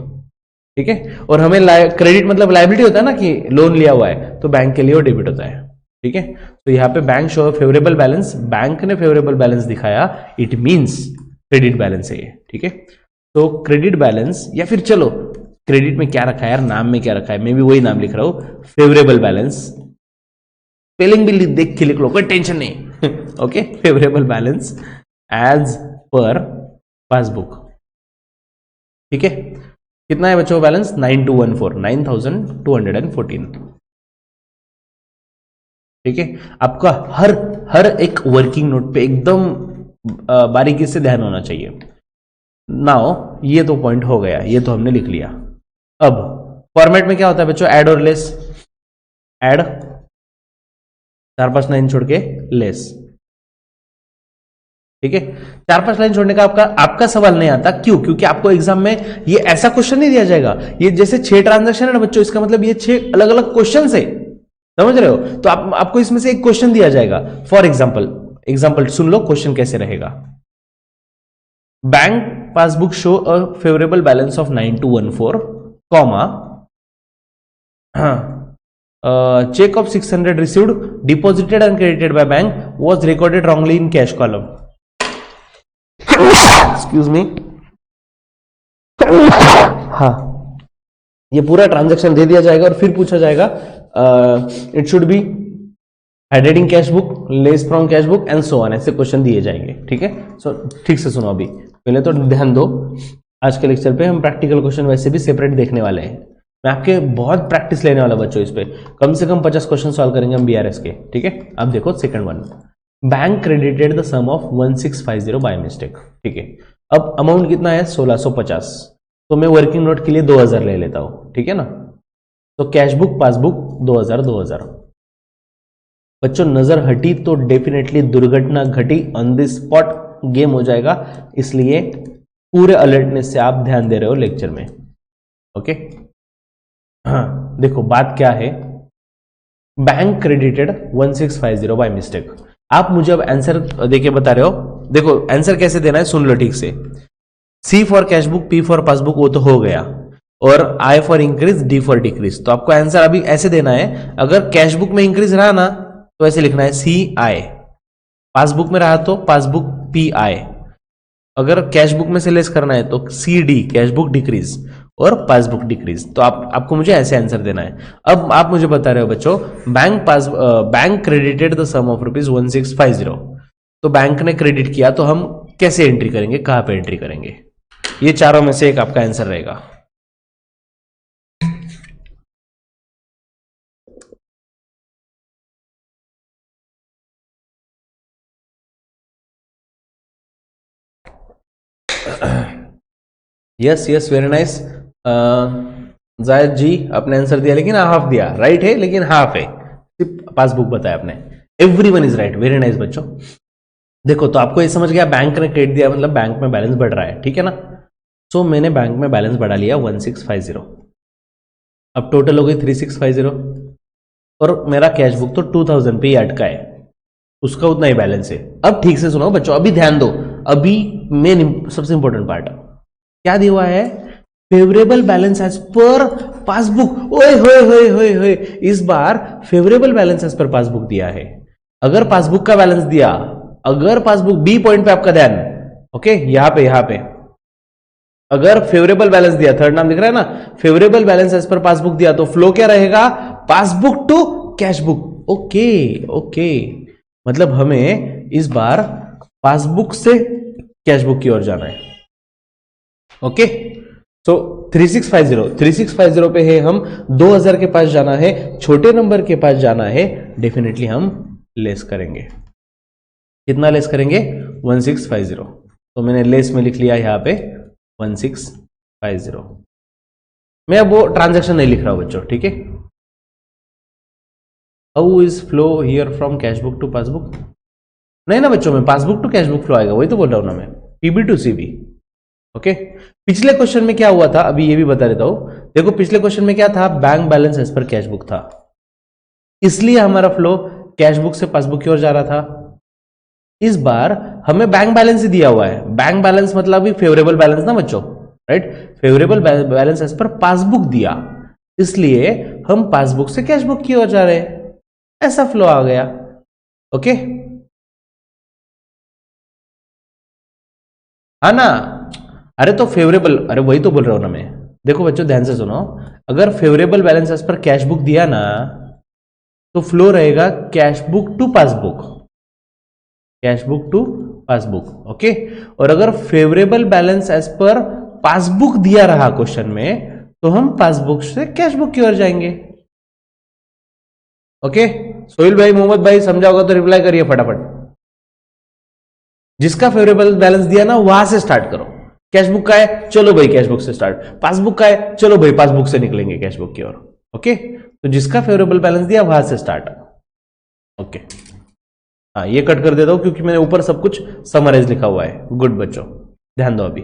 ठीक है, और हमें क्रेडिट मतलब लायबिलिटी होता है ना, कि लोन लिया हुआ है, तो बैंक के लिए वो डेबिट होता है। ठीक है, तो यहाँ पे bank show favourable balance, bank ने फेवरेबल बैलेंस दिखाया, इट मींस क्रेडिट बैलेंस है ये। ठीक है, तो क्रेडिट बैलेंस, या फिर चलो क्रेडिट में क्या रखा है यार, नाम में क्या रखा है, मैं भी वही नाम लिख रहा हूं, फेवरेबल बैलेंस, स्पेलिंग भी देख के लिख लो, कोई टेंशन नहीं। Okay, favourable balance as per passbook. ठीक है, कितना है बच्चों बैलेंस, 9214, 9214। ठीक है, आपका हर एक वर्किंग नोट पे एकदम बारीकी से ध्यान होना चाहिए। नाउ ये तो पॉइंट हो गया, ये तो हमने लिख लिया। अब फॉर्मेट में क्या होता है बच्चों, ऐड और लेस, ऐड 4-5 लाइन छोड़ के लेस। ठीक है, 4-5 लाइन छोड़ने का आपका सवाल नहीं आता, क्यों, क्योंकि आपको एग्जाम में ये ऐसा क्वेश्चन नहीं दिया जाएगा, ये जैसे 6 ट्रांजैक्शन है ना बच्चों, इसका मतलब ये 6 अलग अलग क्वेश्चन है, समझ रहे हो, तो आपको इसमें से एक क्वेश्चन दिया जाएगा। फॉर एग्जाम्पल सुन लो क्वेश्चन कैसे रहेगा, bank passbook show a favourable balance of 9214, comma, cheque of 600 received, deposited and credited by bank, was recorded wrongly in cash column. Excuse me, हाँ, ये पूरा ट्रांजैक्शन दे दिया जाएगा और फिर पूछा जाएगा it should be added in cash book, less from cash book and so on, ऐसे क्वेश्चन दिए जाएंगे। ठीक है, सो ठीक से सुनो, अभी पहले तो ध्यान दो, आज के लेक्चर पे हम प्रैक्टिकल क्वेश्चन वैसे भी सेपरेट देखने वाले हैं, मैं आपके बहुत प्रैक्टिस लेने वाला बच्चों, इस पे कम से कम 50 क्वेश्चन सॉल्व करेंगे हम बीआरएस के। ठीक है, अब देखो second one, bank credited the sum of 1650 by mistake. ठीक है, अब अमाउंट कितना है 1650, तो मैं वर्किंग नोट के लिए 2000 ले लेता हूं। ठीक है ना, तो कैश बुक पासबुक 2000। बच्चों नजर हटी तो डेफिनेटली दुर्घटना घटी, ऑन द स्पॉट गेम हो जाएगा, इसलिए पूरे अलर्टनेस से आप ध्यान दे रहे हो लेक्चर में। ओके, हाँ देखो बात क्या है, बैंक क्रेडिटेड 1650 बाय मिस्टेक, आप मुझे अब आंसर देके बता रहे हो, देखो आंसर कैसे देना है सुन लो ठीक से, C for cash book, P for passbook वो तो हो गया, और I for increase, D for decrease, तो आपको आंसर अभी ऐसे देना है, अगर कैश बुक में इंक्रीज रहा ना तो ऐसे लिखना है सी आई, पासबुक में रहा तो पासबुक पी आई, अगर कैश बुक में से लेस करना है तो C D, cash book decrease और पासबुक डिक्रीज, तो आपको मुझे ऐसे आंसर देना है। अब आप मुझे बता रहे हो बच्चों, bank credited the sum of ₹1650, तो बैंक ने क्रेडिट किया, तो हम कैसे एंट्री करेंगे, कहां पे एंट्री करेंगे, ये चारों में से एक आपका आंसर रहेगा। यस यस वेरी नाइस, जायद जी आपने आंसर दिया, लेकिन हाफ दिया, राइट है लेकिन हाफ है, सिर्फ पासबुक बताया आपने, everyone is right, very nice बच्चों। देखो तो आपको ये समझ गया, बैंक ने क्रेडिट दिया मतलब बैंक में बैलेंस बढ़ रहा है, ठीक है ना, सो मैंने बैंक में बैलेंस बढ़ा लिया 1650, अब टोटल हो गई 3650, और मेरा कैश बुक तो 2000 पे ही अटका है, उसका उतना ही बैलेंस है। अब ठीक से सुनो बच्चों, अभी ध्यान दो, अभी मेन सबसे इंपॉर्टेंट पार्ट क्या दिया हुआ है, favourable balance as per passbook, ओए होए होए होए होए, इस बार favourable balance as per passbook दिया है, अगर पासबुक का बैलेंस दिया, अगर पासबुक बी पॉइंट पे आपका ध्यान, ओके, यहां पे अगर फेवरेबल बैलेंस दिया, थर्ड नाम दिख रहा है ना, favourable balance as per passbook दिया, तो फ्लो क्या रहेगा, passbook to cash book. Okay okay, मतलब हमें इस बार पासबुक से कैश बुक की ओर जाना है। ओके, सो 3650 पे है, हम 2000 के पास जाना है, छोटे नंबर के पास जाना है, डेफिनेटली हम लेस करेंगे। कितना लेस करेंगे, 1650। तो मैंने लेस में लिख लिया यहां पे 1650। मैं अब वो ट्रांजैक्शन नहीं लिख रहा हूं बच्चों, ठीक है। How is flow here from cash book to passbook, नहीं ना बच्चों, में passbook to cash book flow आएगा, वही तो बोल रहा हूं ना मैं, पीबी टू सीबी। ओके, पिछले क्वेश्चन में क्या हुआ था, अभी ये भी बता देता हूं। देखो पिछले क्वेश्चन में क्या था, bank balance as per cash book था, इसलिए हमारा फ्लो कैश बुक से पासबुक की ओर जा रहा था। इस बार हमें बैंक बैलेंस ही दिया हुआ है, बैंक बैलेंस मतलब भी फेवरेबल बैलेंस ना बच्चों, right, favourable balance as per passbook दिया, इसलिए हम पासबुक से कैश बुक की ओर जा रहे हैं, ऐसा फ्लो आ गया। ओके, हाँ ना, अरे तो फेवरेबल, अरे वही तो बोल रहा हूं ना मैं। देखो बच्चों ध्यान से सुनो, अगर favourable balance as per cash book दिया ना, तो फ्लो रहेगा cash book to passbook, cash book to passbook. Okay, और अगर favourable balance as per passbook दिया रहा क्वेश्चन में, तो हम पासबुक से कैश बुक की ओर जाएंगे। ओके, सोहेल भाई, मोहम्मद भाई, समझा होगा तो रिप्लाई करिए फटाफट। जिसका फेवरेबल बैलेंस दिया ना, वहां से स्टार्ट करो। कैश बुक का है, चलो भाई कैश बुक से स्टार्ट, पासबुक का है, चलो भाई पासबुक से निकलेंगे कैश बुक की ओर। ओके, तो जिसका फेवरेबल बैलेंस दिया वहां से स्टार्ट। ओके, हाँ ये कट कर देता हूं क्योंकि मैंने ऊपर सब कुछ समराइज लिखा हुआ है। गुड बच्चों, ध्यान दो, अभी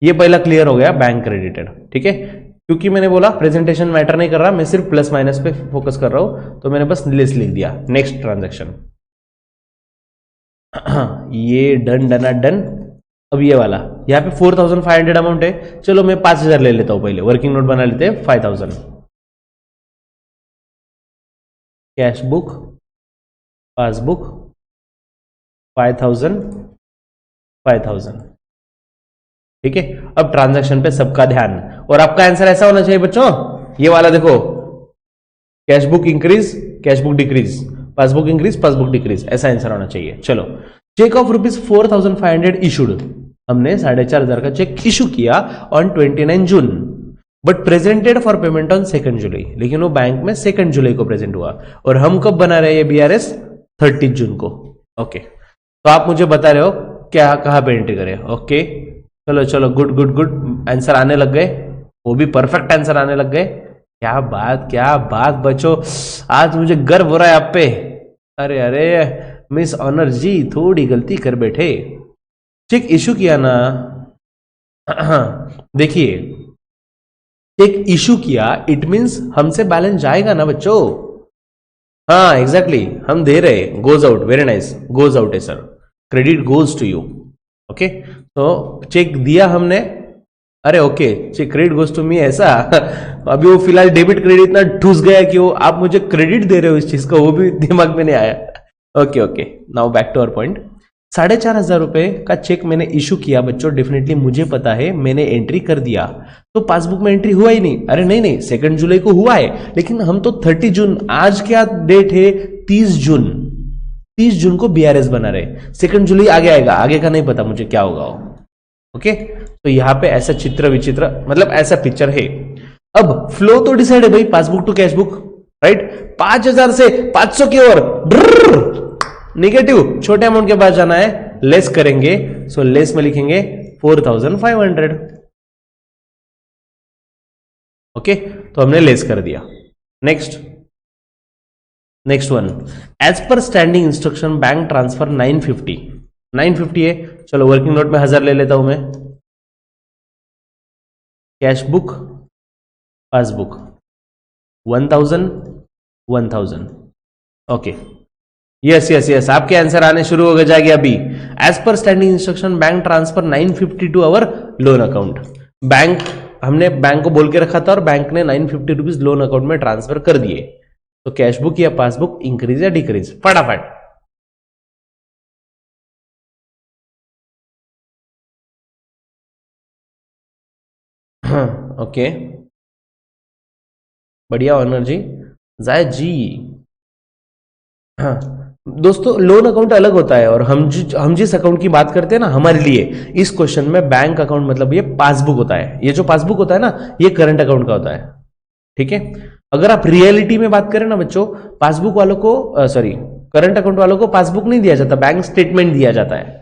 ये पहला क्लियर हो गया, बैंक क्रेडिटेड, ठीक है। क्योंकि मैंने बोला प्रेजेंटेशन मैटर नहीं कर रहा, मैं सिर्फ प्लस माइनस पे फोकस कर रहा हूं, तो मैंने बस लिस्ट लिख दिया। नेक्स्ट ट्रांजैक्शन, ये डन डना डन। अब ये वाला, यहाँ पे 4500 अमाउंट है, चलो मैं 5000 ले लेता हूं, पहले वर्किंग नोट बना लेते हैं। 5000 कैश बुक, पासबुक, 5000 5000, ठीक है। अब ट्रांजैक्शन पे सबका ध्यान, और आपका आंसर ऐसा होना चाहिए बच्चों, ये वाला देखो, cash book increase, cash book decrease, passbook increase, passbook decrease, ऐसा आंसर होना चाहिए। चलो, चेक ऑफ ₹4500 इशूड, हमने 4500 का चेक इशू किया on 29 June, but presented for payment on 2 जुलाई, लेकिन वो बैंक में 2 जुलाई को प्रेजेंट हुआ, और हम कब बना रहे हैं ये बीआरएस, 30 जून को। ओके, तो आप मुझे बता रहे हो क्या, कहां पे एंट्री करें। ओके, चलो चलो, गुड गुड गुड, आंसर आने लग गए, वो भी परफेक्ट आंसर आने लग गए। क्या बात, क्या बात बच्चों, आज मुझे गर्व हो रहा है आप पे। अरे अरे मिस ऑनर जी, थोड़ी गलती कर बैठे, चेक इशू किया ना, देखिए चेक इशू किया, इट मींस हमसे बैलेंस जाएगा ना बच्चों। हाँ एग्जैक्टली, हम दे रहे, goes out, very nice, goes out है sir, credit goes to you. Okay, तो चेक दिया हमने, अरे okay, cheque credit goes to me, ऐसा अभी वो फिलहाल डेबिट क्रेडिट इतना ठूस गया कि वो आप मुझे क्रेडिट दे रहे हो इस चीज का, वो भी दिमाग में नहीं आया। Okay okay, now back to our point. 4500 रुपए का चेक मैंने इशू किया बच्चों, डेफिनेटली मुझे पता है, मैंने एंट्री कर दिया, तो पासबुक में एंट्री हुआ ही नहीं। अरे नहीं नहीं, 2 जुलाई को हुआ है, लेकिन हम तो 30 जून, आज क्या डेट है, 30 जून, 30 जून को बीआरएस बना रहे, 2 जुलाई आगे आएगा, आगे का नहीं पता मुझे क्या होगा। ओके, तो यहां पे ऐसा चित्र विचित्र, मतलब ऐसा पिक्चर है। अब फ्लो तो डिसाइड है भाई, passbook to cash book, right, 5000 से 500 की ओर, नेगेटिव, छोटे अमाउंट के पास जाना है, लेस करेंगे, सो लेस में लिखेंगे 4500। ओके, तो हमने लेस कर दिया। Next one, as per standing instruction bank transfer 950 है, चलो वर्किंग नोट में 1000 ले लेता हूं मैं, cash book, passbook 1000। Okay, yes yes yes, आपके आंसर आने शुरू हो जाएंगे अभी। As per standing instruction bank transfer 950 to our loan account, bank, हमने बैंक को बोल के रखा था और बैंक ने 950 रुपीज लोन अकाउंट में ट्रांसफर कर दिए। तो कैश बुक या पासबुक इंक्रीज या डिक्रीज, फटाफट। ओके, बढ़िया ऑनर जी, जायद जी। हाँ दोस्तों, लोन अकाउंट अलग होता है, और हम जिस अकाउंट की बात करते हैं ना, हमारे लिए इस क्वेश्चन में बैंक अकाउंट मतलब ये पासबुक होता है। ये जो पासबुक होता है ना, ये करंट अकाउंट का होता है, ठीक है। अगर आप रियलिटी में बात करें ना बच्चों, पासबुक वालों को सॉरी करंट अकाउंट वालों को पासबुक नहीं दिया जाता, बैंक स्टेटमेंट दिया जाता है।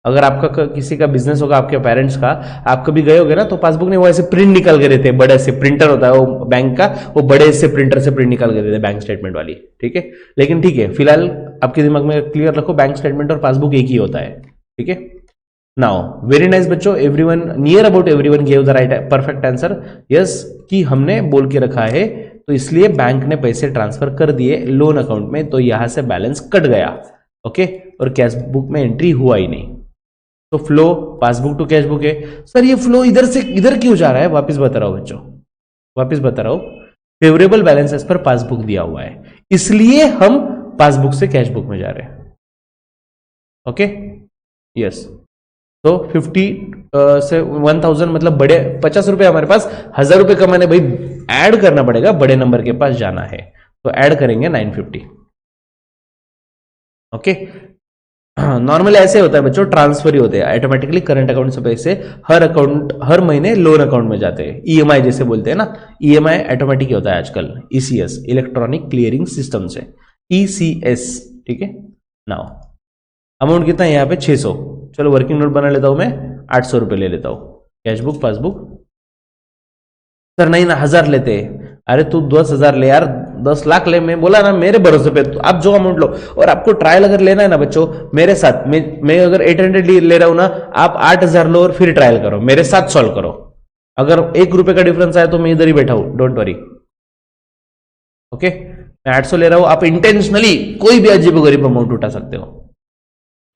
अगर आपका किसी का बिजनेस होगा, आपके पेरेंट्स का, आप कभी गए होगे ना, तो पासबुक नहीं, वो ऐसे प्रिंट निकाल के देते हैं, बड़े से प्रिंटर होता है वो बैंक का, वो बड़े से प्रिंटर से प्रिंट निकाल के देते हैं, बैंक स्टेटमेंट वाली, ठीक है। लेकिन ठीक है, फिलहाल आपके दिमाग में क्लियर रखो, बैंक स्टेटमेंट और पासबुक एक ही होता है, ठीक है। नाउ वेरी नाइस बच्चों, everyone near about everyone give the right perfect answer, yes, कि हमने बोल के रखा है, तो इसलिए बैंक ने पैसे ट्रांसफर कर दिए लोन अकाउंट में, तो यहां से बैलेंस कट गया, ओके, और कैश बुक में एंट्री हुआ ही नहीं। तो flow passbook to cash book है। सर ये फ्लो इधर से इधर क्यों जा रहा है, वापस बता रहा हूं बच्चों, वापस बता रहा हूं, favourable balance as per passbook दिया हुआ है, इसलिए हम पासबुक से कैश बुक में जा रहे हैं, ओके, यस। तो 50 से 1000 मतलब बड़े 50 रुपए हमारे पास, 1000 रुपए कमाने भाई ऐड करना पड़ेगा, बड़े नंबर के पास जाना है, तो ऐड करेंगे 950, ओके। नॉर्मली ऐसे होता है बच्चों, ट्रांसफर ही होते हैं ऑटोमेटिकली, करंट अकाउंट से पैसे हर महीने लोन अकाउंट में जाते हैं, ईएमआई जैसे बोलते हैं ना, ईएमआई ऑटोमेटिक ही होता है आजकल, ईसीएस इलेक्ट्रॉनिक क्लियरिंग सिस्टम से, ईसीएस, ठीक है। नाउ अमाउंट कितना है यहाँ पे 600, चलो वर्किंग नोट बना लेता हूं मैं, 800 रुपए ले लेता हूं, कैश बुक पासबुक। सर नहीं ना, 1000 लेते हैं, अरे तू 10,000 ले यार, 10 लाख ले, मैं बोला ना मेरे भरोसे पे, तो आप जो अमाउंट लो, और आपको ट्रायल अगर लेना है ना बच्चों मेरे साथ, मैं अगर 800 ले रहा हूं ना, आप 8000 लो और फिर ट्रायल करो, मेरे साथ सॉल्व करो, अगर 1 रुपए का डिफरेंस आया तो मैं इधर ही बैठा हूं, डोंट वरी, ओके। मैं 800 ले रहा हूं, आप इंटेंशनली कोई भी अजीब गरीब अमाउंट उठा सकते हो।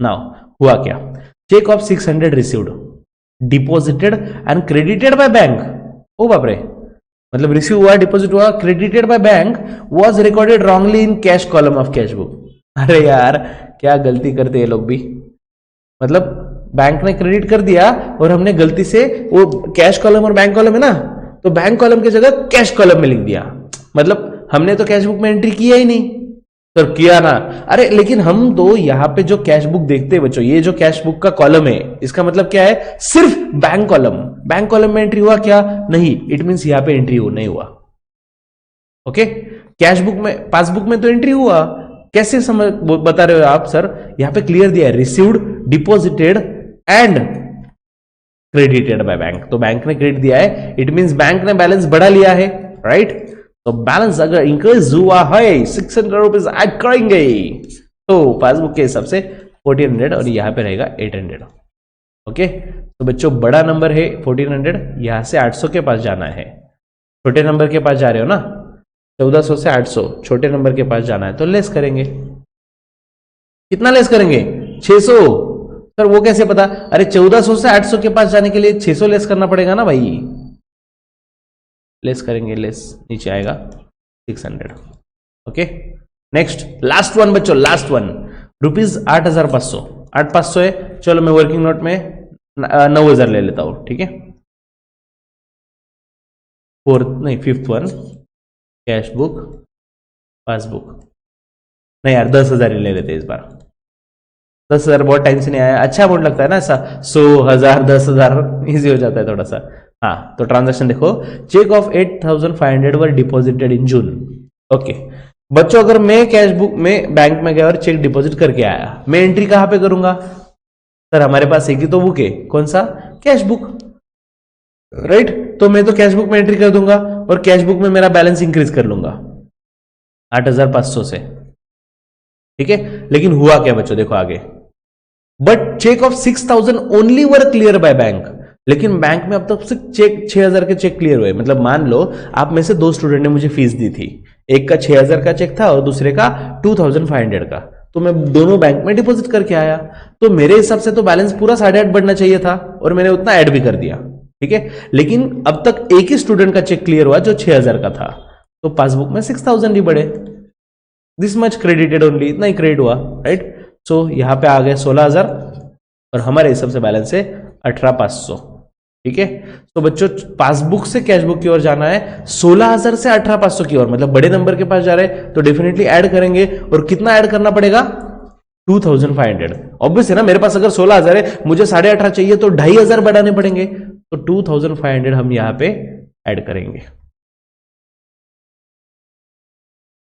नाउ हुआ क्या, cheque of 600 received, deposited and credited by bank, ओ बाप रे, मतलब रिसीव हुआ, डिपॉजिट हुआ, credited by bank, was recorded wrongly in cash column of cash book. अरे यार क्या गलती करते हैं लोग भी, मतलब बैंक ने क्रेडिट कर दिया और हमने गलती से वो कैश कॉलम और बैंक कॉलम है ना, तो बैंक कॉलम की जगह कैश कॉलम में लिख दिया, मतलब हमने तो कैश बुक में एंट्री किया ही नहीं, तो किया ना। अरे लेकिन हम तो यहां पे जो कैश बुक देखते हैं बच्चों, ये जो कैश बुक का कॉलम है, इसका मतलब क्या है, सिर्फ बैंक कॉलम, बैंक कॉलम में एंट्री हुआ क्या, नहीं, इट मींस यहां पे एंट्री नहीं हुआ, ओके। कैश बुक में, पासबुक में तो एंट्री हुआ, कैसे समझ बता रहे हो आप सर, यहां पे क्लियर दिया है, received, deposited and credited by bank, तो बैंक ने क्रेडिट दिया है, इट मींस बैंक ने बैलेंस बढ़ा लिया है, राइट। तो बैलेंस अगर इंक्रीज हुआ है 600 रुपीज ऐड करेंगे, तो पासबुक के हिसाब से 1400 और यहां पे रहेगा 800, ओके। तो बच्चों बड़ा नंबर है 1400, यहां से 800 के पास जाना है, छोटे नंबर के पास जा रहे हो ना, 1400 से 800, छोटे नंबर के पास जाना है, तो लेस करेंगे, कितना लेस करेंगे, 600। सर वो कैसे पता, अरे 1400 से 800 के पास जाने के लिए 600 लेस करना पड़ेगा ना भाई, लेस करेंगे, लेस नीचे आएगा 600, ओके। नेक्स्ट लास्ट वन बच्चों, लास्ट वन, रुपीज 8500, 8500 है, चलो मैं वर्किंग नोट में 9000 ले लेता हूं, ठीक है। फोर्थ नहीं, fifth one, cash book passbook, नहीं यार 10,000 ही ले लेते इस बार, 10,000 बहुत टाइम से नहीं आया, अच्छा अमाउंट लगता है ना ऐसा, 100, 1000, 10,000 इजी हो जाता है थोड़ा सा। हाँ तो ट्रांजैक्शन देखो, cheque of 8500 were deposited in June, okay. बच्चों अगर मैं कैश बुक में बैंक में गया और चेक डिपॉजिट करके आया, मैं एंट्री कहां पे करूंगा, सर हमारे पास एक ही तो बुक है, कौन सा, कैश बुक, राइट। तो मैं तो कैश बुक में एंट्री कर दूंगा और कैश बुक में मेरा बैलेंस इंक्रीज कर लूंगा 8500 से, ठीक है। लेकिन हुआ क्या बच्चों, देखो आगे, but cheque of 6000 only were cleared by bank, लेकिन बैंक में अब तक सिर्फ चेक 6000 के चेक क्लियर हुए, मतलब मान लो आप में से 2 स्टूडेंट ने मुझे फीस दी थी, एक का 6000 का चेक था और दूसरे का 2500 का, तो मैं दोनों बैंक में डिपॉजिट करके आया, तो मेरे हिसाब से तो बैलेंस पूरा 8.5 बढ़ना चाहिए था, और मैंने उतना ऐड भी कर दिया, ठीक है। लेकिन अब तक एक ही स्टूडेंट का चेक क्लियर हुआ जो 6000 का था, तो पासबुक में 6000 ही बढ़े, दिस मच क्रेडिटेड ओनली, इतना ही क्रेडिट हुआ, राइट। सो यहाँ पे आ गए 16,000 और हमारे हिसाब से बैलेंस है 18,500, ठीक है। तो बच्चों पासबुक से कैशबुक की ओर जाना है, 16,000 से 18,500 की ओर, मतलब बड़े नंबर के पास जा रहे हैं तो डेफिनेटली ऐड करेंगे। और कितना ऐड करना पड़ेगा? 2,500। ऑब्वियस है ना, मेरे पास अगर 16,000 है, मुझे 18,500 चाहिए तो 2,500 बढ़ाने पड़ेंगे, तो 2,500 हम यहां पे ऐड करेंगे।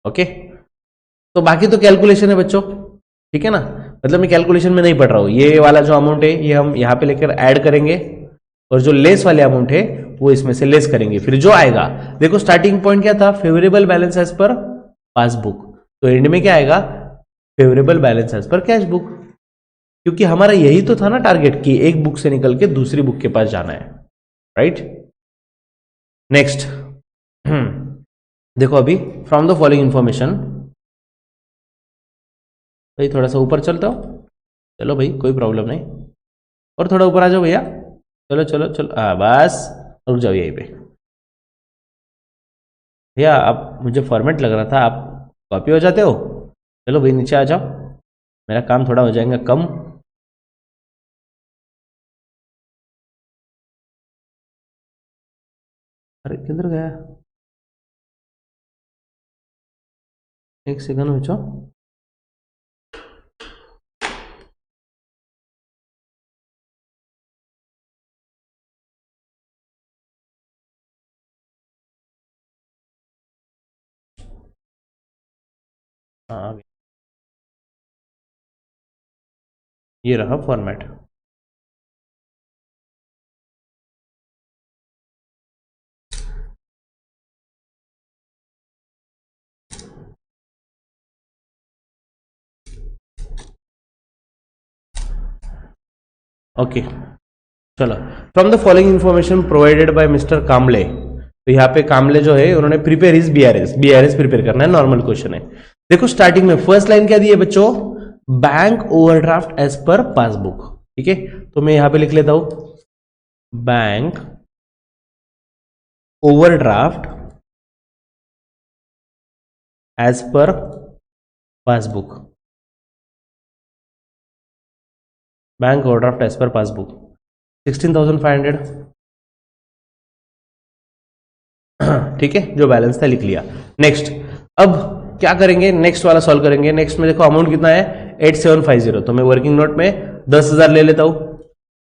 ओके, तो बाकी तो कैलकुलेशन है बच्चों, ठीक है ना। मतलब मैं कैलकुलेशन में नहीं पढ़ रहा हूं, ये वाला जो अमाउंट है ये हम यहां पे लेकर ऐड करेंगे और जो लेस वाले अमाउंट है वो इसमें से लेस करेंगे। फिर जो आएगा, देखो स्टार्टिंग पॉइंट क्या था? Favourable balance as per passbook. तो एंड में क्या आएगा? Favourable balance as per cash book, क्योंकि हमारा यही तो था ना टारगेट कि एक बुक से निकल के दूसरी बुक के पास जाना है, राइट। नेक्स्ट देखो अभी फ्रॉम द फॉलोइंग इंफॉर्मेशन, भाई थोड़ा सा ऊपर चलता हो, चलो भाई कोई प्रॉब्लम नहीं, और थोड़ा ऊपर आ जाओ भैया, चलो चलो चलो, बस रुक जाओ यहीं पे भैया। आप मुझे फॉर्मेट लग रहा था, आप कॉपी हो जाते हो। चलो भाई नीचे आ जाओ, मेरा काम थोड़ा हो जाएगा कम। अरे किधर गया? एक सेकंड बच्चों, हाँ ये रहा फॉर्मेट। ओके चलो, from the following information provided by mister Kamle. तो यहाँ पे कामले जो है उन्होंने prepare is BRS, BRS prepare करना है, नॉर्मल क्वेश्चन है। देखो स्टार्टिंग में फर्स्ट लाइन क्या दी है बच्चों? Bank overdraft as per passbook, ठीक है। तो मैं यहां पे लिख लेता हूं bank overdraft as per passbook, bank overdraft as per passbook 16,500, ठीक है। जो बैलेंस था लिख लिया। नेक्स्ट अब क्या करेंगे? नेक्स्ट वाला सॉल्व करेंगे। नेक्स्ट में देखो अमाउंट कितना है? 8750। तो मैं वर्किंग नोट में 10,000 ले लेता हूं,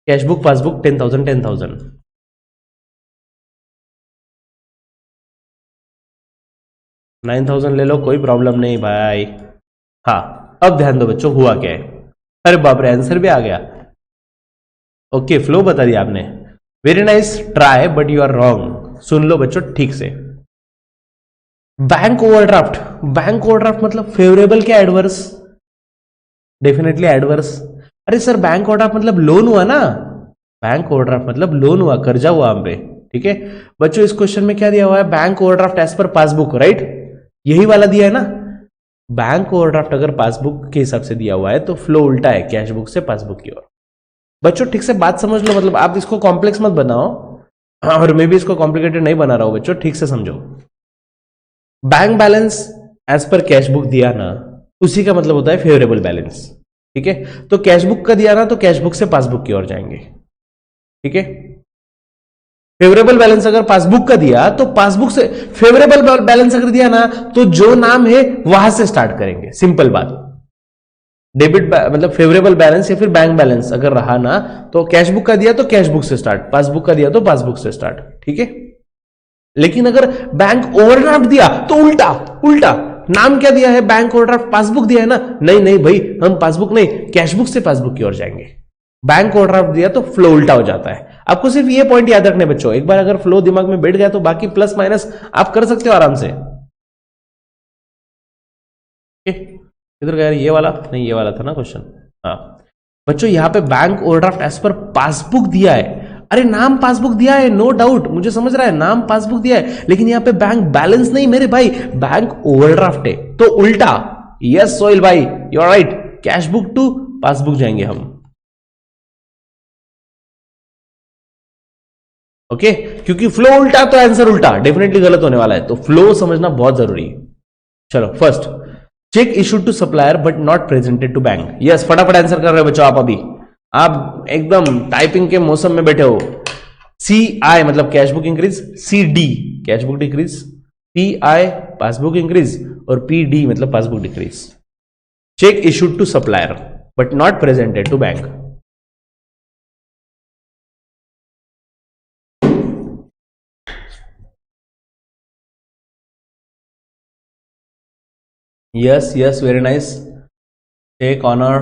कैश बुक पासबुक 10,000 10,000, 9,000 ले लो, कोई प्रॉब्लम नहीं भाई। हाँ अब ध्यान दो बच्चों, हुआ क्या है? अरे बाप रे, आंसर भी आ गया। ओके फ्लो बता दिया आपने, very nice try but you are wrong. सुन लो बच्चों ठीक से, बैंक ओवरड्राफ्ट, बैंक ओवरड्राफ्ट मतलब फेवरेबल क्या एडवर्स? Definitely adverse. अरे सर बैंक ओवरड्राफ्ट मतलब लोन हुआ ना, बैंक ओवरड्राफ्ट मतलब लोन हुआ, कर्जा हुआ हम पे, ठीक है। बच्चों इस क्वेश्चन में क्या दिया हुआ है? Bank overdraft as per passbook, right, यही वाला दिया है ना। बैंक ओवरड्राफ्ट अगर पासबुक के हिसाब से दिया हुआ है तो फ्लो उल्टा है, कैश बुक से पासबुक की ओर। बच्चों ठीक से बात समझ लो, मतलब आप इसको कॉम्प्लेक्स मत बनाओ, और मैं भी इसको कॉम्प्लिकेटेड नहीं बना रहा हूं बच्चों, ठीक से समझो। Bank balance as per cash book दिया ना, उसी का मतलब होता है फेवरेबल बैलेंस, ठीक है। तो कैश बुक का दिया ना, तो कैश बुक से पासबुक की ओर जाएंगे, ठीक है। फेवरेबल बैलेंस अगर पासबुक का दिया तो पासबुक से, फेवरेबल बैलेंस अगर दिया ना तो जो नाम है वहां से स्टार्ट करेंगे, सिंपल बात। डेबिट मतलब फेवरेबल बैलेंस या फिर बैंक बैलेंस अगर रहा ना, तो कैश बुक का दिया तो कैश बुक से स्टार्ट, पासबुक का दिया तो पासबुक से स्टार्ट, ठीक है। लेकिन अगर बैंक ओवरड्राफ्ट दिया तो उल्टा, उल्टा। नाम क्या दिया है? बैंक ओवरड्राफ्ट, पासबुक दिया है ना, नहीं नहीं भाई हम पासबुक नहीं, कैश बुक से पासबुक की ओर जाएंगे। बैंक ओवरड्राफ्ट दिया तो फ्लो उल्टा हो जाता है। आपको सिर्फ ये पॉइंट याद रखने बच्चों, एक बार अगर फ्लो दिमाग में बैठ गया तो बाकी प्लस माइनस आप कर सकते हो आराम से। किधर गया? ये वाला नहीं, ये वाला था ना क्वेश्चन। हाँ बच्चों यहां पे bank overdraft as per passbook दिया है। अरे नाम पासबुक दिया है, नो डाउट, मुझे समझ रहा है, नाम पासबुक दिया है, लेकिन यहां पे बैंक बैलेंस नहीं मेरे भाई, बैंक ओवरड्राफ्ट है, तो उल्टा। यस सोइल भाई you are right, cash book to passbook जाएंगे हम, ओके। क्योंकि फ्लो उल्टा तो आंसर उल्टा, डेफिनेटली गलत होने वाला है, तो फ्लो समझना बहुत जरूरी है। चलो first cheque issued to supplier but not presented to bank. Yes, फटाफट आंसर कर रहे हो बच्चों आप अभी, आप एकदम टाइपिंग के मौसम में बैठे हो। सी आई मतलब cash book increase, C D cash book decrease, P I passbook increase और पी डी मतलब passbook decrease. Cheque issued to supplier but not presented to bank. Yes yes, very nice, टेक ऑनर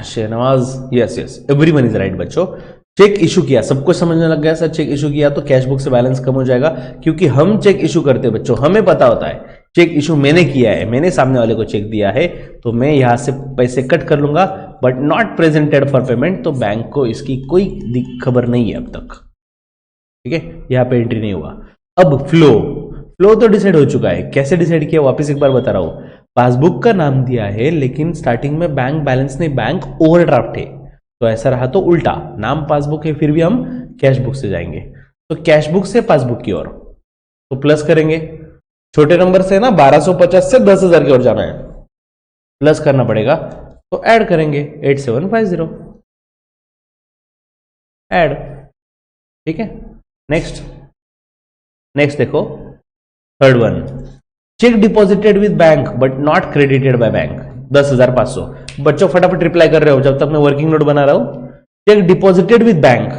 Shahnawaz. Yes yes, everyone is right बच्चों। Cheque issue किया, सबको समझने लग गया सर, चेक इशू किया तो कैश बुक से बैलेंस कम हो जाएगा, क्योंकि हम चेक इशू करते हैं बच्चों, हमें पता होता है चेक इशू मैंने किया है, मैंने सामने वाले को चेक दिया है, तो मैं यहां से पैसे कट कर लूंगा, but not presented for payment, तो बैंक को इसकी कोई खबर नहीं है अब तक। ठीक है, यहां पे एंट्री नहीं हुआ। अब फ्लो, फ्लो तो डिसाइड हो चुका है, कैसे डिसाइड किया वापस एक बार बता रहा हूं। पासबुक का नाम दिया है लेकिन स्टार्टिंग में बैंक बैलेंस नहीं, बैंक ओवरड्राफ्ट है, तो ऐसा रहा तो उल्टा, नाम पासबुक है फिर भी हम कैश बुक से जाएंगे, तो कैश बुक से पासबुक की ओर, तो प्लस करेंगे, छोटे नंबर से ना 1250 से 10,000 की ओर जाना है, प्लस करना पड़ेगा, तो ऐड करेंगे 8750 ऐड। ठीक है, नेक्स्ट, नेक्स्ट देखो third one, check deposited with bank but not credited by bank 10,500। बच्चों फटाफट रिप्लाई कर रहे हो जब तक मैं वर्किंग नोट बना रहा हूं। Check deposited with bank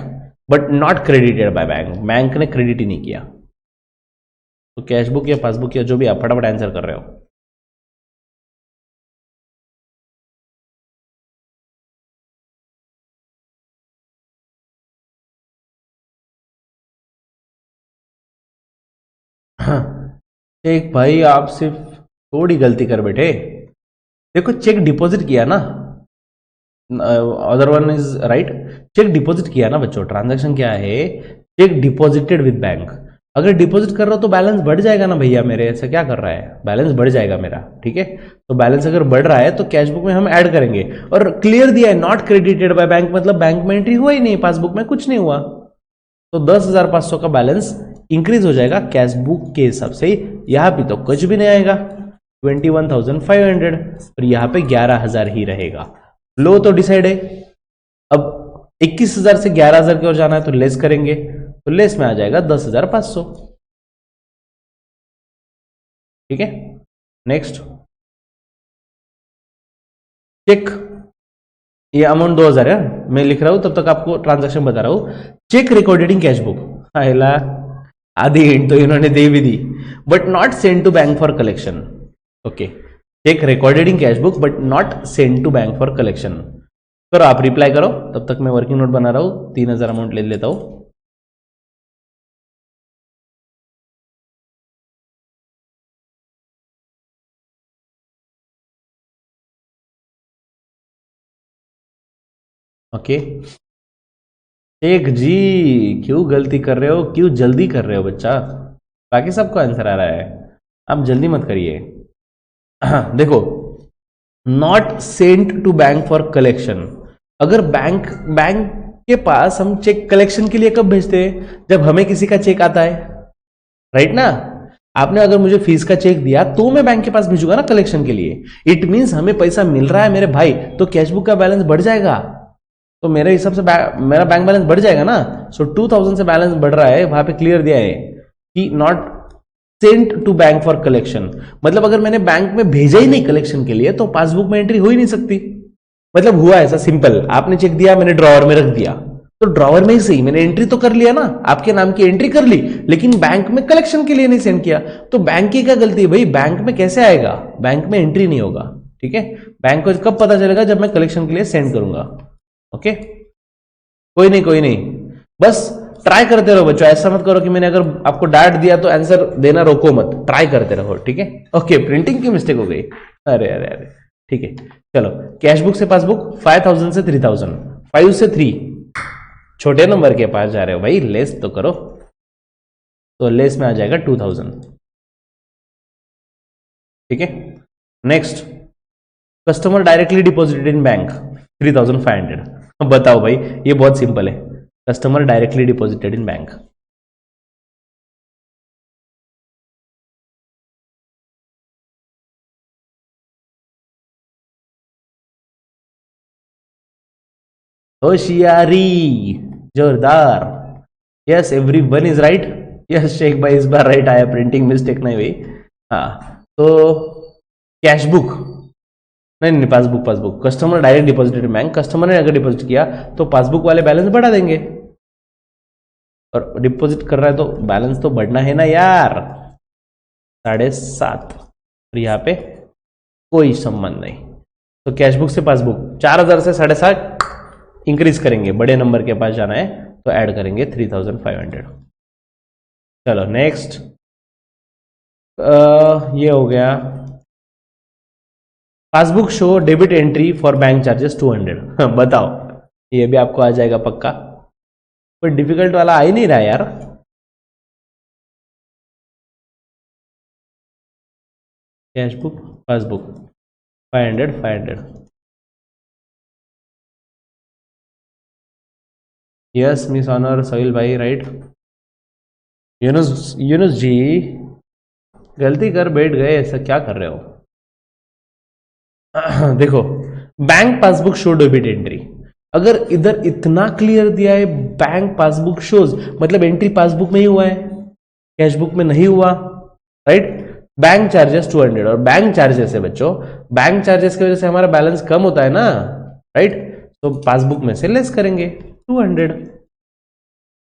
but not credited by bank, bank ने क्रेडिट ही नहीं किया, तो कैश बुक या पासबुक या जो भी आप फटाफट आंसर कर रहे हो। एक भाई आप सिर्फ थोड़ी गलती कर बैठे, देखो चेक डिपॉजिट किया ना, other one is right, cheque deposit किया ना बच्चों, ट्रांजैक्शन क्या है, चेक डिपॉजिटेड विद बैंक, अगर डिपॉजिट कर रहा हो तो बैलेंस बढ़ जाएगा ना भैया मेरे, ऐसा क्या कर रहा है, बैलेंस बढ़ जाएगा मेरा। ठीक है, तो बैलेंस अगर बढ़ रहा है तो कैश बुक में हम ऐड करेंगे, और क्लियर दिया है नॉट क्रेडिटेड बाय बैंक, मतलब बैंक में एंट्री हुआ ही नहीं, पासबुक में कुछ नहीं हुआ, तो 10,500 का बैलेंस इंक्रीज हो जाएगा कैश बुक के हिसाब से, यहां पे तो कुछ भी नहीं आएगा 21,500 और यहां पे 11,000 ही रहेगा। लो तो डिसाइड है, अब 21,000 से 11,000 की ओर जाना है तो लेस करेंगे, तो लेस में आ जाएगा 10,500। ठीक है, नेक्स्ट, चेक, ये अमाउंट 2,000 है, मैं लिख रहा हूं तब तक आपको ट्रांजैक्शन बता रहा हूं। Cheque recorded in cash book, आधी हिंट तो इन्होंने दे भी दी, but not send to bank for collection. Okay, cheque recorded in cash book but not send to bank for collection. करो आप रिप्लाई करो, तब तक मैं वर्किंग नोट बना रहा हूं, 3,000 अमाउंट ले लेता हूं। ओके, एक जी, क्यों गलती कर रहे हो, क्यों जल्दी कर रहे हो बच्चा, बाकी सबको आंसर आ रहा है, आप जल्दी मत करिए। देखो, not sent to bank for collection, अगर बैंक बैंक के पास हम चेक कलेक्शन के लिए कब भेजते हैं, जब हमें किसी का चेक आता है, राइट ना, आपने अगर मुझे फीस का चेक दिया तो मैं बैंक के पास भेजूंगा ना कलेक्शन के लिए, इट मींस हमें पैसा मिल रहा है मेरे भाई, तो कैशबुक का बैलेंस बढ़ जाएगा, तो मेरे हिसाब से मेरा बैंक बैलेंस बढ़ जाएगा ना, सो 2,000 से बैलेंस बढ़ रहा है, वहां पे क्लियर दिया है कि not sent to bank for collection, मतलब अगर मैंने बैंक में भेजा ही नहीं कलेक्शन के लिए तो पासबुक में एंट्री हो ही नहीं सकती, मतलब हुआ ऐसा सिंपल, आपने चेक दिया मैंने ड्रॉवर में रख दिया, तो ड्रॉवर में ही सही मैंने एंट्री तो कर लिया ना, आपके नाम की एंट्री कर ली, लेकिन बैंक में कलेक्शन के लिए नहीं सेंड किया, तो बैंक की क्या गलती है भाई, बैंक में कैसे आएगा, बैंक में एंट्री नहीं होगा। ठीक है, बैंक को कब पता चलेगा, जब मैं कलेक्शन के लिए सेंड करूंगा। ओके, कोई नहीं कोई नहीं, बस ट्राई करते रहो बच्चों, ऐसा मत करो कि मैंने अगर आपको डांट दिया तो आंसर देना रोको मत, ट्राई करते रहो। ठीक है, ओके, प्रिंटिंग की मिस्टेक हो गई, अरे अरे अरे, ठीक है, चलो कैशबुक से पासबुक 5,000 से 3,000, 5 से 3, छोटे नंबर के पास जा रहे हो भाई, लेस तो करो, तो लेस में आ जाएगा 2,000। ठीक है, next, customer directly deposited in bank 3,500, बताओ भाई, ये बहुत सिंपल है, customer directly deposited in bank, होशियारी, जोरदार। Yes, everyone is right. Yes Sheikh भाई, इस बार राइट आया, प्रिंटिंग मिस्टेक नहीं हुई। हाँ, तो कैशबुक नहीं नहीं, passbook, passbook customer direct deposited bank, customer ने अगर डिपॉजिट किया तो पासबुक वाले बैलेंस बढ़ा देंगे, और डिपॉजिट कर रहा है तो बैलेंस तो बढ़ना है ना यार। 7.5, और यहाँ पे कोई संबंध नहीं। तो कैशबुक से पासबुक 4000 से 7.5 इंक्रीज करेंगे, बड़े नंबर के पास जाना है तो ऐड करेंगे 3500। चलो नेक्स्ट, ये हो गया। Passbook show debit entry for bank charges 200। बताओ, ये भी आपको आ जाएगा पक्का, कोई डिफिकल्ट वाला आ ही नहीं रहा यार। Cashbook, passbook 500 500। यस मिस ऑनर, सोहिल भाई राइट। यूनुस, यूनुस जी गलती कर बैठ गए, ऐसा क्या कर रहे हो? देखो, bank passbook show debit entry, अगर इधर इतना क्लियर दिया है बैंक पासबुक शोज, मतलब एंट्री पासबुक में ही हुआ है, कैशबुक में नहीं हुआ, राइट। बैंक चार्जेस 200, और बैंक चार्जेस है बच्चों, बैंक चार्जेस की वजह से हमारा बैलेंस कम होता है ना, राइट। तो पासबुक में से लेस करेंगे 200,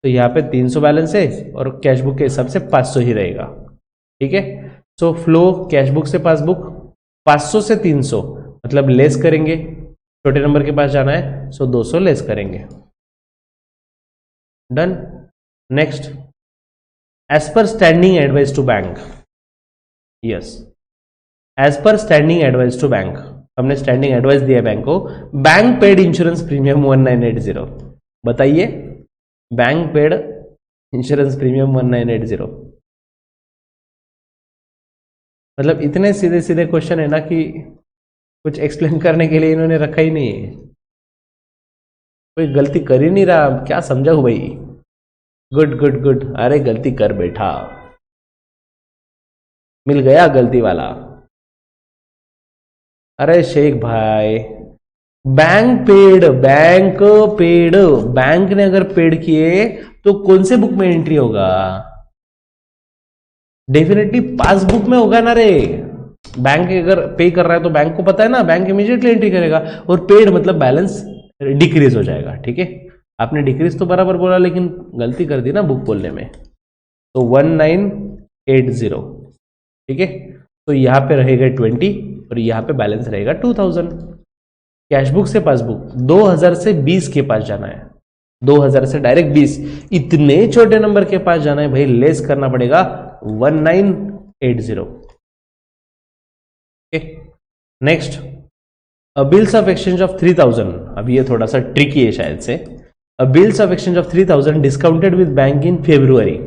तो यहाँ पे 300 बैलेंस है, और कैशबुक के हिसाब से 500 ही रहेगा, ठीक है। सो फ्लो कैशबुक से पासबुक 500 से 300, मतलब लेस करेंगे, छोटे नंबर के पास जाना है, सो 200 लेस करेंगे। Done. Next, as per standing advice to bank. Yes, as per standing advice to bank, हमने स्टैंडिंग एडवाइस दिया बैंक को। Bank paid insurance premium 1980। बताइए, बैंक पेड इंश्योरेंस प्रीमियम 1980, मतलब इतने सीधे सीधे क्वेश्चन है ना कि कुछ एक्सप्लेन करने के लिए इन्होंने रखा ही नहीं है, कोई गलती कर ही नहीं रहा, क्या समझाऊं भाई। गुड गुड गुड, अरे गलती कर बैठा, मिल गया गलती वाला। अरे शेख भाई, bank paid, bank paid, bank ने अगर पेड किए तो कौन से बुक में एंट्री होगा? डेफिनेटली पासबुक में होगा ना रे। बैंक अगर पे कर रहा है तो बैंक को पता है ना, बैंक इमीडिएटली एंट्री करेगा, और पेड मतलब बैलेंस डिक्रीज हो जाएगा, ठीक है। आपने डिक्रीज तो बराबर बोला, लेकिन गलती कर दी ना बुक बोलने में, तो 1980, ठीक है। तो यहाँ पे रहेगा 20, और यहाँ पे बैलेंस रहेगा 2000। कैशबुक से पासबुक 2000 से 20 के पास जाना है, 2000 से डायरेक्ट 20, इतने छोटे नंबर के पास जाना है भाई, लेस करना पड़ेगा 1980। Next, bills of exchange of 3000, अब ये थोड़ा सा ट्रिकी है शायद से। Bills of exchange of 3000 discounted with bank in February.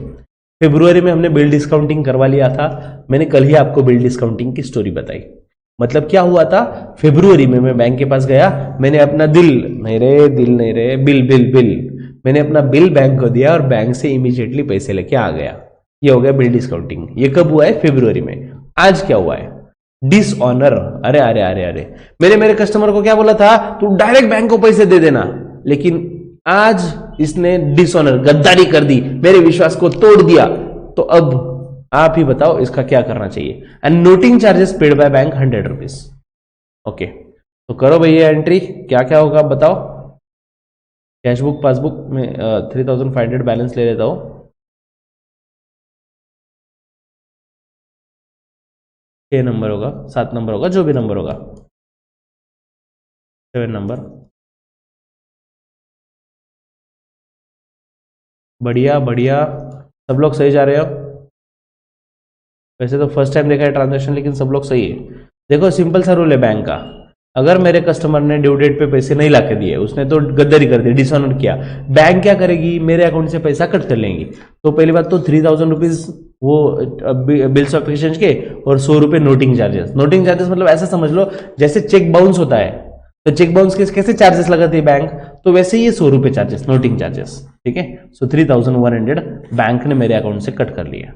February में हमने बिल डिस्काउंटिंग करवा लिया था, मैंने कल ही आपको बिल डिस्काउंटिंग की स्टोरी बताई। मतलब क्या हुआ था, फेब्रुअरी में मैं बैंक के पास गया, मैंने अपना बिल नहीं रे, बिल बिल बिल, मैंने अपना बिल बैंक को दिया, और बैंक से इमीडिएटली पैसे लेके आ गया। ये हो गया बिल डिस्काउंटिंग। ये कब हुआ है? फेब्रुअरी में। आज क्या हुआ है? डिसऑनर। अरे अरे अरे अरे, मैंने मेरे कस्टमर को क्या बोला था, तू डायरेक्ट बैंक को पैसे दे देना, लेकिन आज इसने डिसऑनर, गद्दारी कर दी, मेरे विश्वास को तोड़ दिया। तो अब आप ही बताओ इसका क्या करना चाहिए। And noting charges paid by bank 100 rupees. Okay, तो करो भैया एंट्री, क्या क्या होगा बताओ। कैशबुक पासबुक में 3500 बैलेंस ले लेता हूं, 6 नंबर होगा, 7 नंबर होगा, जो भी नंबर होगा, 7 नंबर। बढ़िया बढ़िया, सब लोग सही जा रहे हो। वैसे तो फर्स्ट टाइम देखा है ट्रांजैक्शन, लेकिन सब लोग सही है। देखो सिंपल सा रूल है बैंक का, अगर मेरे कस्टमर ने ड्यू डेट पे पैसे नहीं लाके दिए, उसने तो गद्दारी कर दी, डिसऑनर किया, बैंक क्या करेगी, मेरे अकाउंट से पैसा कट कर लेंगी। तो पहली बात तो 3000 रुपीज वो बिल्स ऑफ एक्सचेंज के, और 100 रुपए नोटिंग चार्जेस। नोटिंग चार्जेस मतलब ऐसा समझ लो जैसे चेक बाउंस होता है, तो चेक बाउंस के कैसे चार्जेस लगाती है बैंक, तो वैसे ही ये 100 रुपए चार्जेस, नोटिंग चार्जेस, ठीक है। सो 3100 बैंक ने मेरे अकाउंट से कट कर लिया।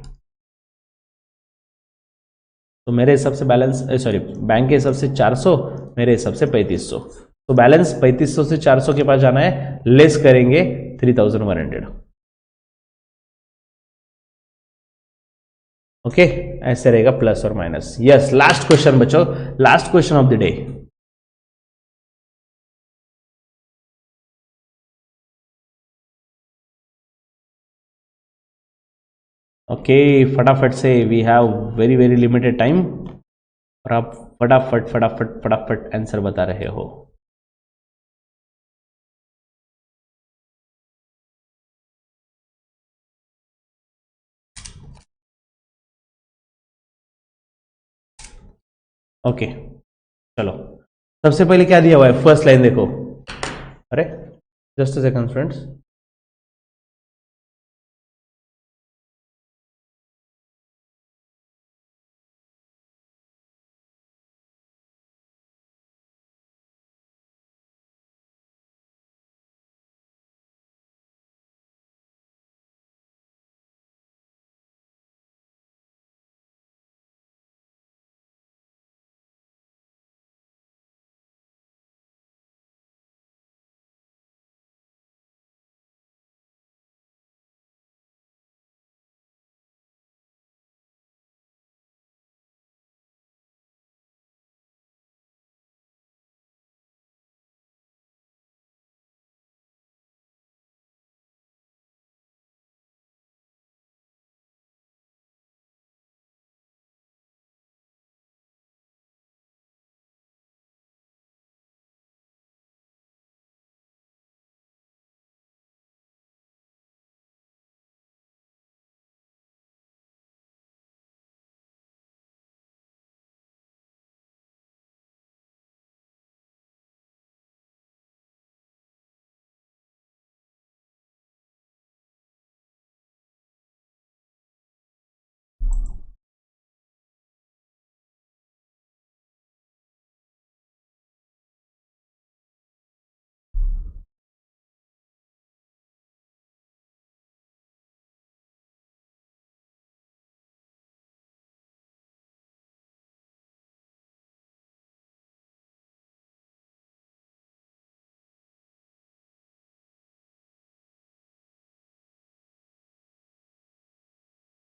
तो मेरे हिसाब से बैलेंस, सॉरी बैंक के हिसाब से 400, मेरे हिसाब से 3500। तो बैलेंस 3500 से 400 के पास जाना है, लेस करेंगे 3100। ओके, ऐसे रहेगा प्लस और माइनस। यस, लास्ट क्वेश्चन बच्चों, last question of the day. Okay, फटाफट से, we have very very limited time, और आप फटाफट फटाफट फटाफट आंसर बता रहे हो। ओके, चलो, सबसे पहले क्या दिया हुआ है, फर्स्ट लाइन देखो। अरे just a second friends,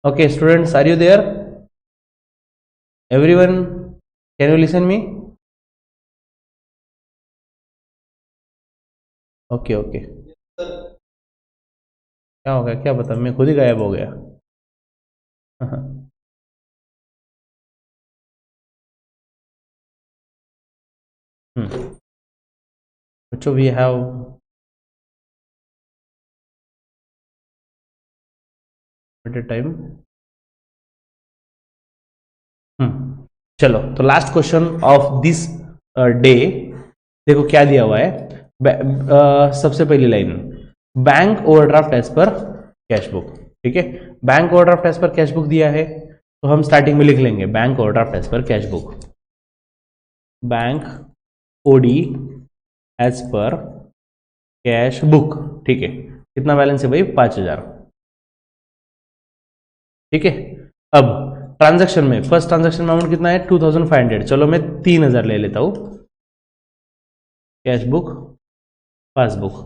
okay students, are you there? Everyone, can you listen me? Okay okay, क्या हो गया, क्या पता, मैं खुद ही गायब हो गया। बच्चों, वी हैव टाइम। चलो, तो last question of this day, देखो क्या दिया हुआ है। सबसे पहली line, bank overdraft as per cash book. ठीक है, bank overdraft as per cash book दिया है, तो हम स्टार्टिंग में लिख लेंगे bank overdraft as per cash book, bank OD as per cash book. ठीक है, कितना बैलेंस है भाई, 5000। ठीक है, अब ट्रांजैक्शन में, फर्स्ट ट्रांजैक्शन में अमाउंट कितना है, 2500। चलो मैं 3000 ले लेता हूं, कैश बुक पासबुक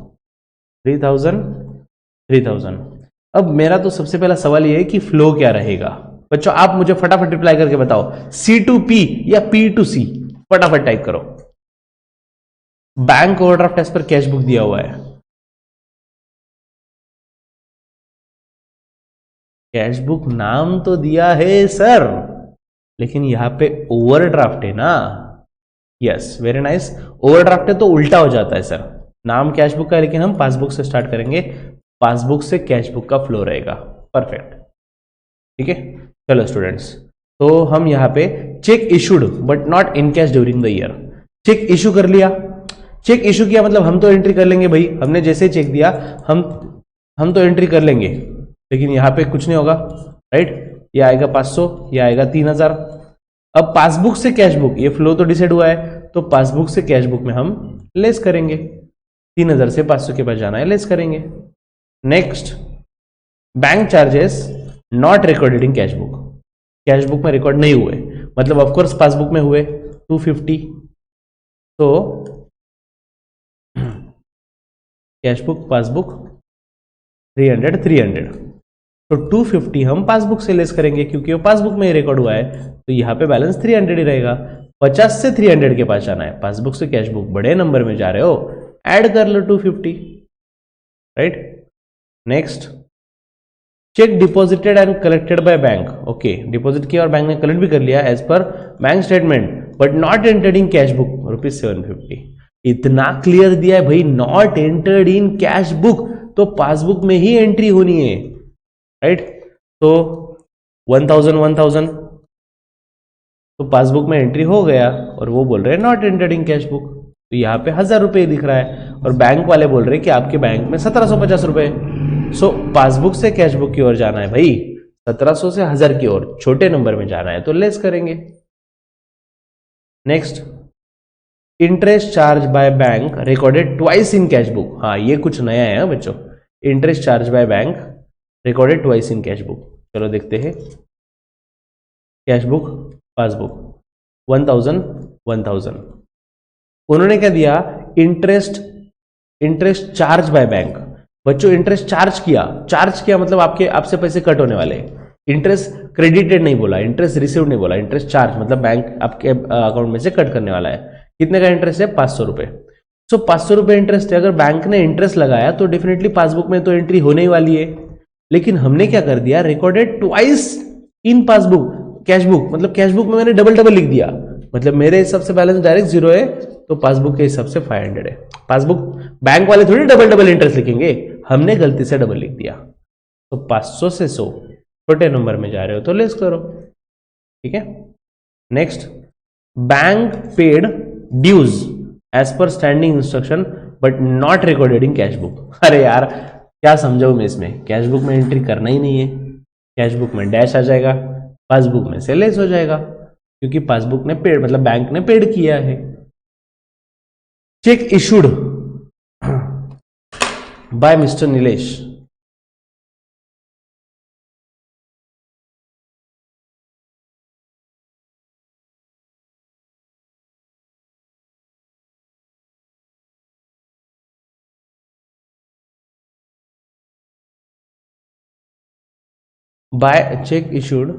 3000 3000। अब मेरा तो सबसे पहला सवाल यह है कि फ्लो क्या रहेगा। बच्चों आप मुझे फटाफट रिप्लाई करके बताओ, C2P या P2C, फटाफट टाइप करो। Bank overdraft as per cash book दिया हुआ है, कैश बुक नाम तो दिया है सर, लेकिन यहां पे ओवरड्राफ्ट है ना। यस, वेरी नाइस, ओवरड्राफ्ट है तो उल्टा हो जाता है सर, नाम कैश बुक का है लेकिन हम पासबुक से स्टार्ट करेंगे, पासबुक से कैश बुक का फ्लो रहेगा। परफेक्ट, ठीक है। चलो स्टूडेंट्स, तो हम यहां पे cheque issued but not in cash during the year, cheque issue कर लिया। चेक इशू किया मतलब हम तो एंट्री कर लेंगे भाई, हमने जैसे चेक दिया हम तो एंट्री कर लेंगे, लेकिन यहां पे कुछ नहीं होगा, राइट। ये आएगा 500, ये आएगा 3000। अब पासबुक से कैश बुक, ये फ्लो तो डिसाइड हुआ है, तो पासबुक से कैश बुक में हम लेस करेंगे, 3000 से 500 के पास जाना है, लेस करेंगे। Next, bank charges not recorded in cash book, cash book में रिकॉर्ड नहीं हुए, मतलब ऑफकोर्स पासबुक में हुए 250, तो कैश बुक पासबुक 300 300, तो 250 हम पासबुक से लेस करेंगे क्योंकि वो पासबुक में ही रिकॉर्ड हुआ है, तो यहाँ पे बैलेंस 300 ही रहेगा। 50 से 300 के पास आना है, पासबुक से कैश बुक बड़े नंबर में जा रहे हो, ऐड कर लो 250, right. Next, check deposited and collected by bank. Okay, deposit किया और बैंक ने कलेक्ट भी कर लिया as per bank statement, but not entered in cash book ₹750। इतना क्लियर दिया है भाई, not entered in cash book, तो पासबुक में ही एंट्री होनी है, राइट। तो 1000 तो पासबुक में एंट्री हो गया और वो बोल रहे हैं not entered in cash book, तो यहाँ पे 1000 रुपये दिख रहा है और बैंक वाले बोल रहे हैं कि आपके बैंक में 1750 रुपये। सो पासबुक से कैश बुक की ओर जाना है भाई, 1700 से 1000 की ओर, छोटे नंबर में जाना है तो लेस करेंगे। Next, interest charge by bank recorded twice in cash book. हाँ, ये कुछ नया है बच्चों, interest charge by bank recorded twice in cash book. चलो देखते हैं, कैश बुक पासबुक 1000 उन्होंने क्या दिया, इंटरेस्ट चार्ज बाय बैंक। बच्चों इंटरेस्ट चार्ज किया मतलब आपसे पैसे कट होने वाले। इंटरेस्ट क्रेडिटेड नहीं बोला, इंटरेस्ट रिसीव्ड नहीं बोला, इंटरेस्ट चार्ज मतलब बैंक आपके अकाउंट में से कट करने वाला है। कितने का इंटरेस्ट है, 500 रुपए। सो 500 रुपए इंटरेस्ट है, अगर बैंक ने इंटरेस्ट लगाया तो डेफिनेटली पासबुक में तो एंट्री होने ही वाली है। लेकिन हमने क्या कर दिया, recorded twice in passbook cash book, मतलब कैश बुक में मैंने डबल लिख दिया, मतलब मेरे हिसाब से बैलेंस डायरेक्ट 0 है तो पासबुक के हिसाब से 500 है। पासबुक बैंक वाले थोड़ी डबल इंटरेस्ट लिखेंगे, हमने गलती से डबल लिख दिया। तो 500 से 100 छोटे नंबर में जा रहे हो तो लेस करो, ठीक है। Next, bank paid dues as per standing instruction but not recorded in cash book. अरे यार क्या समझाऊं मैं इसमें, कैश बुक में एंट्री करना ही नहीं है, कैश बुक में डैश आ जाएगा, पासबुक में से लेस हो जाएगा क्योंकि पासबुक ने पेड मतलब बैंक ने पेड किया है। Cheque issued by mister Nilesh, by cheque issued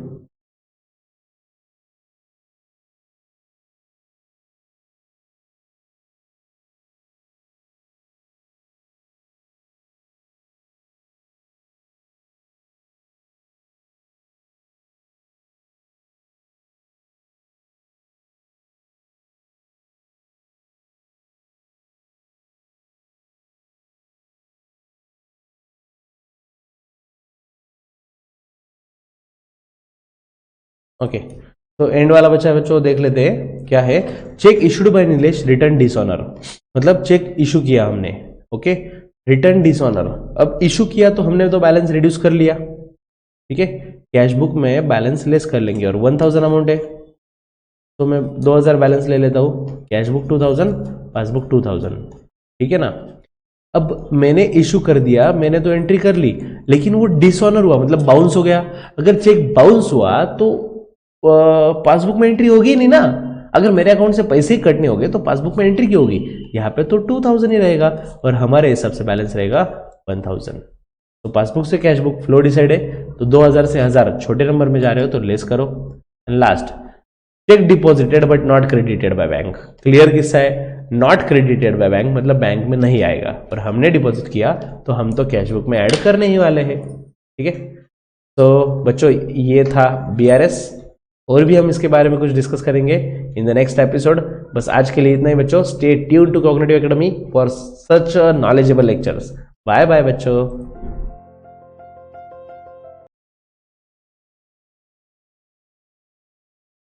okay. तो एंड वाला बच्चा बच्चों देख लेते हैं क्या है। Cheque issued by Nilesh return dishonour, मतलब चेक इशू किया हमने, ओके, रिटर्न डिसऑनर। अब इशू किया तो हमने तो बैलेंस रिड्यूस कर लिया, ठीक है। कैश बुक में बैलेंस लेस कर लेंगे और 1000 अमाउंट है तो मैं 2000 बैलेंस ले लेता हूँ, कैश बुक 2000 पासबुक 2000, ठीक है ना। अब मैंने इशू कर दिया, मैंने तो एंट्री कर ली, लेकिन वो डिसऑनर हुआ मतलब बाउंस हो गया। अगर चेक बाउंस हुआ तो पासबुक में एंट्री होगी नहीं ना, अगर मेरे अकाउंट से पैसे ही कटने होंगे तो पासबुक में एंट्री क्यों होगी, यहाँ पे तो 2000 ही रहेगा और हमारे हिसाब से बैलेंस रहेगा 1000। तो पासबुक से कैश बुक फ्लो डिसाइड है, तो 2000 से 1000 छोटे नंबर में जा रहे हो तो लेस करो। Last, check deposited but not credited by bank. Clear किस्सा है, नॉट क्रेडिटेड बाय बैंक मतलब बैंक में नहीं आएगा और हमने डिपॉजिट किया तो हम तो कैश बुक में ऐड करने ही वाले हैं, ठीक है। तो बच्चों ये था BRS, और भी हम इसके बारे में कुछ डिस्कस करेंगे इन द नेक्स्ट एपिसोड। बस आज के लिए इतना ही बच्चों, stay tune to Cognitive Academy for such knowledgeable lectures. Bye bye बच्चों।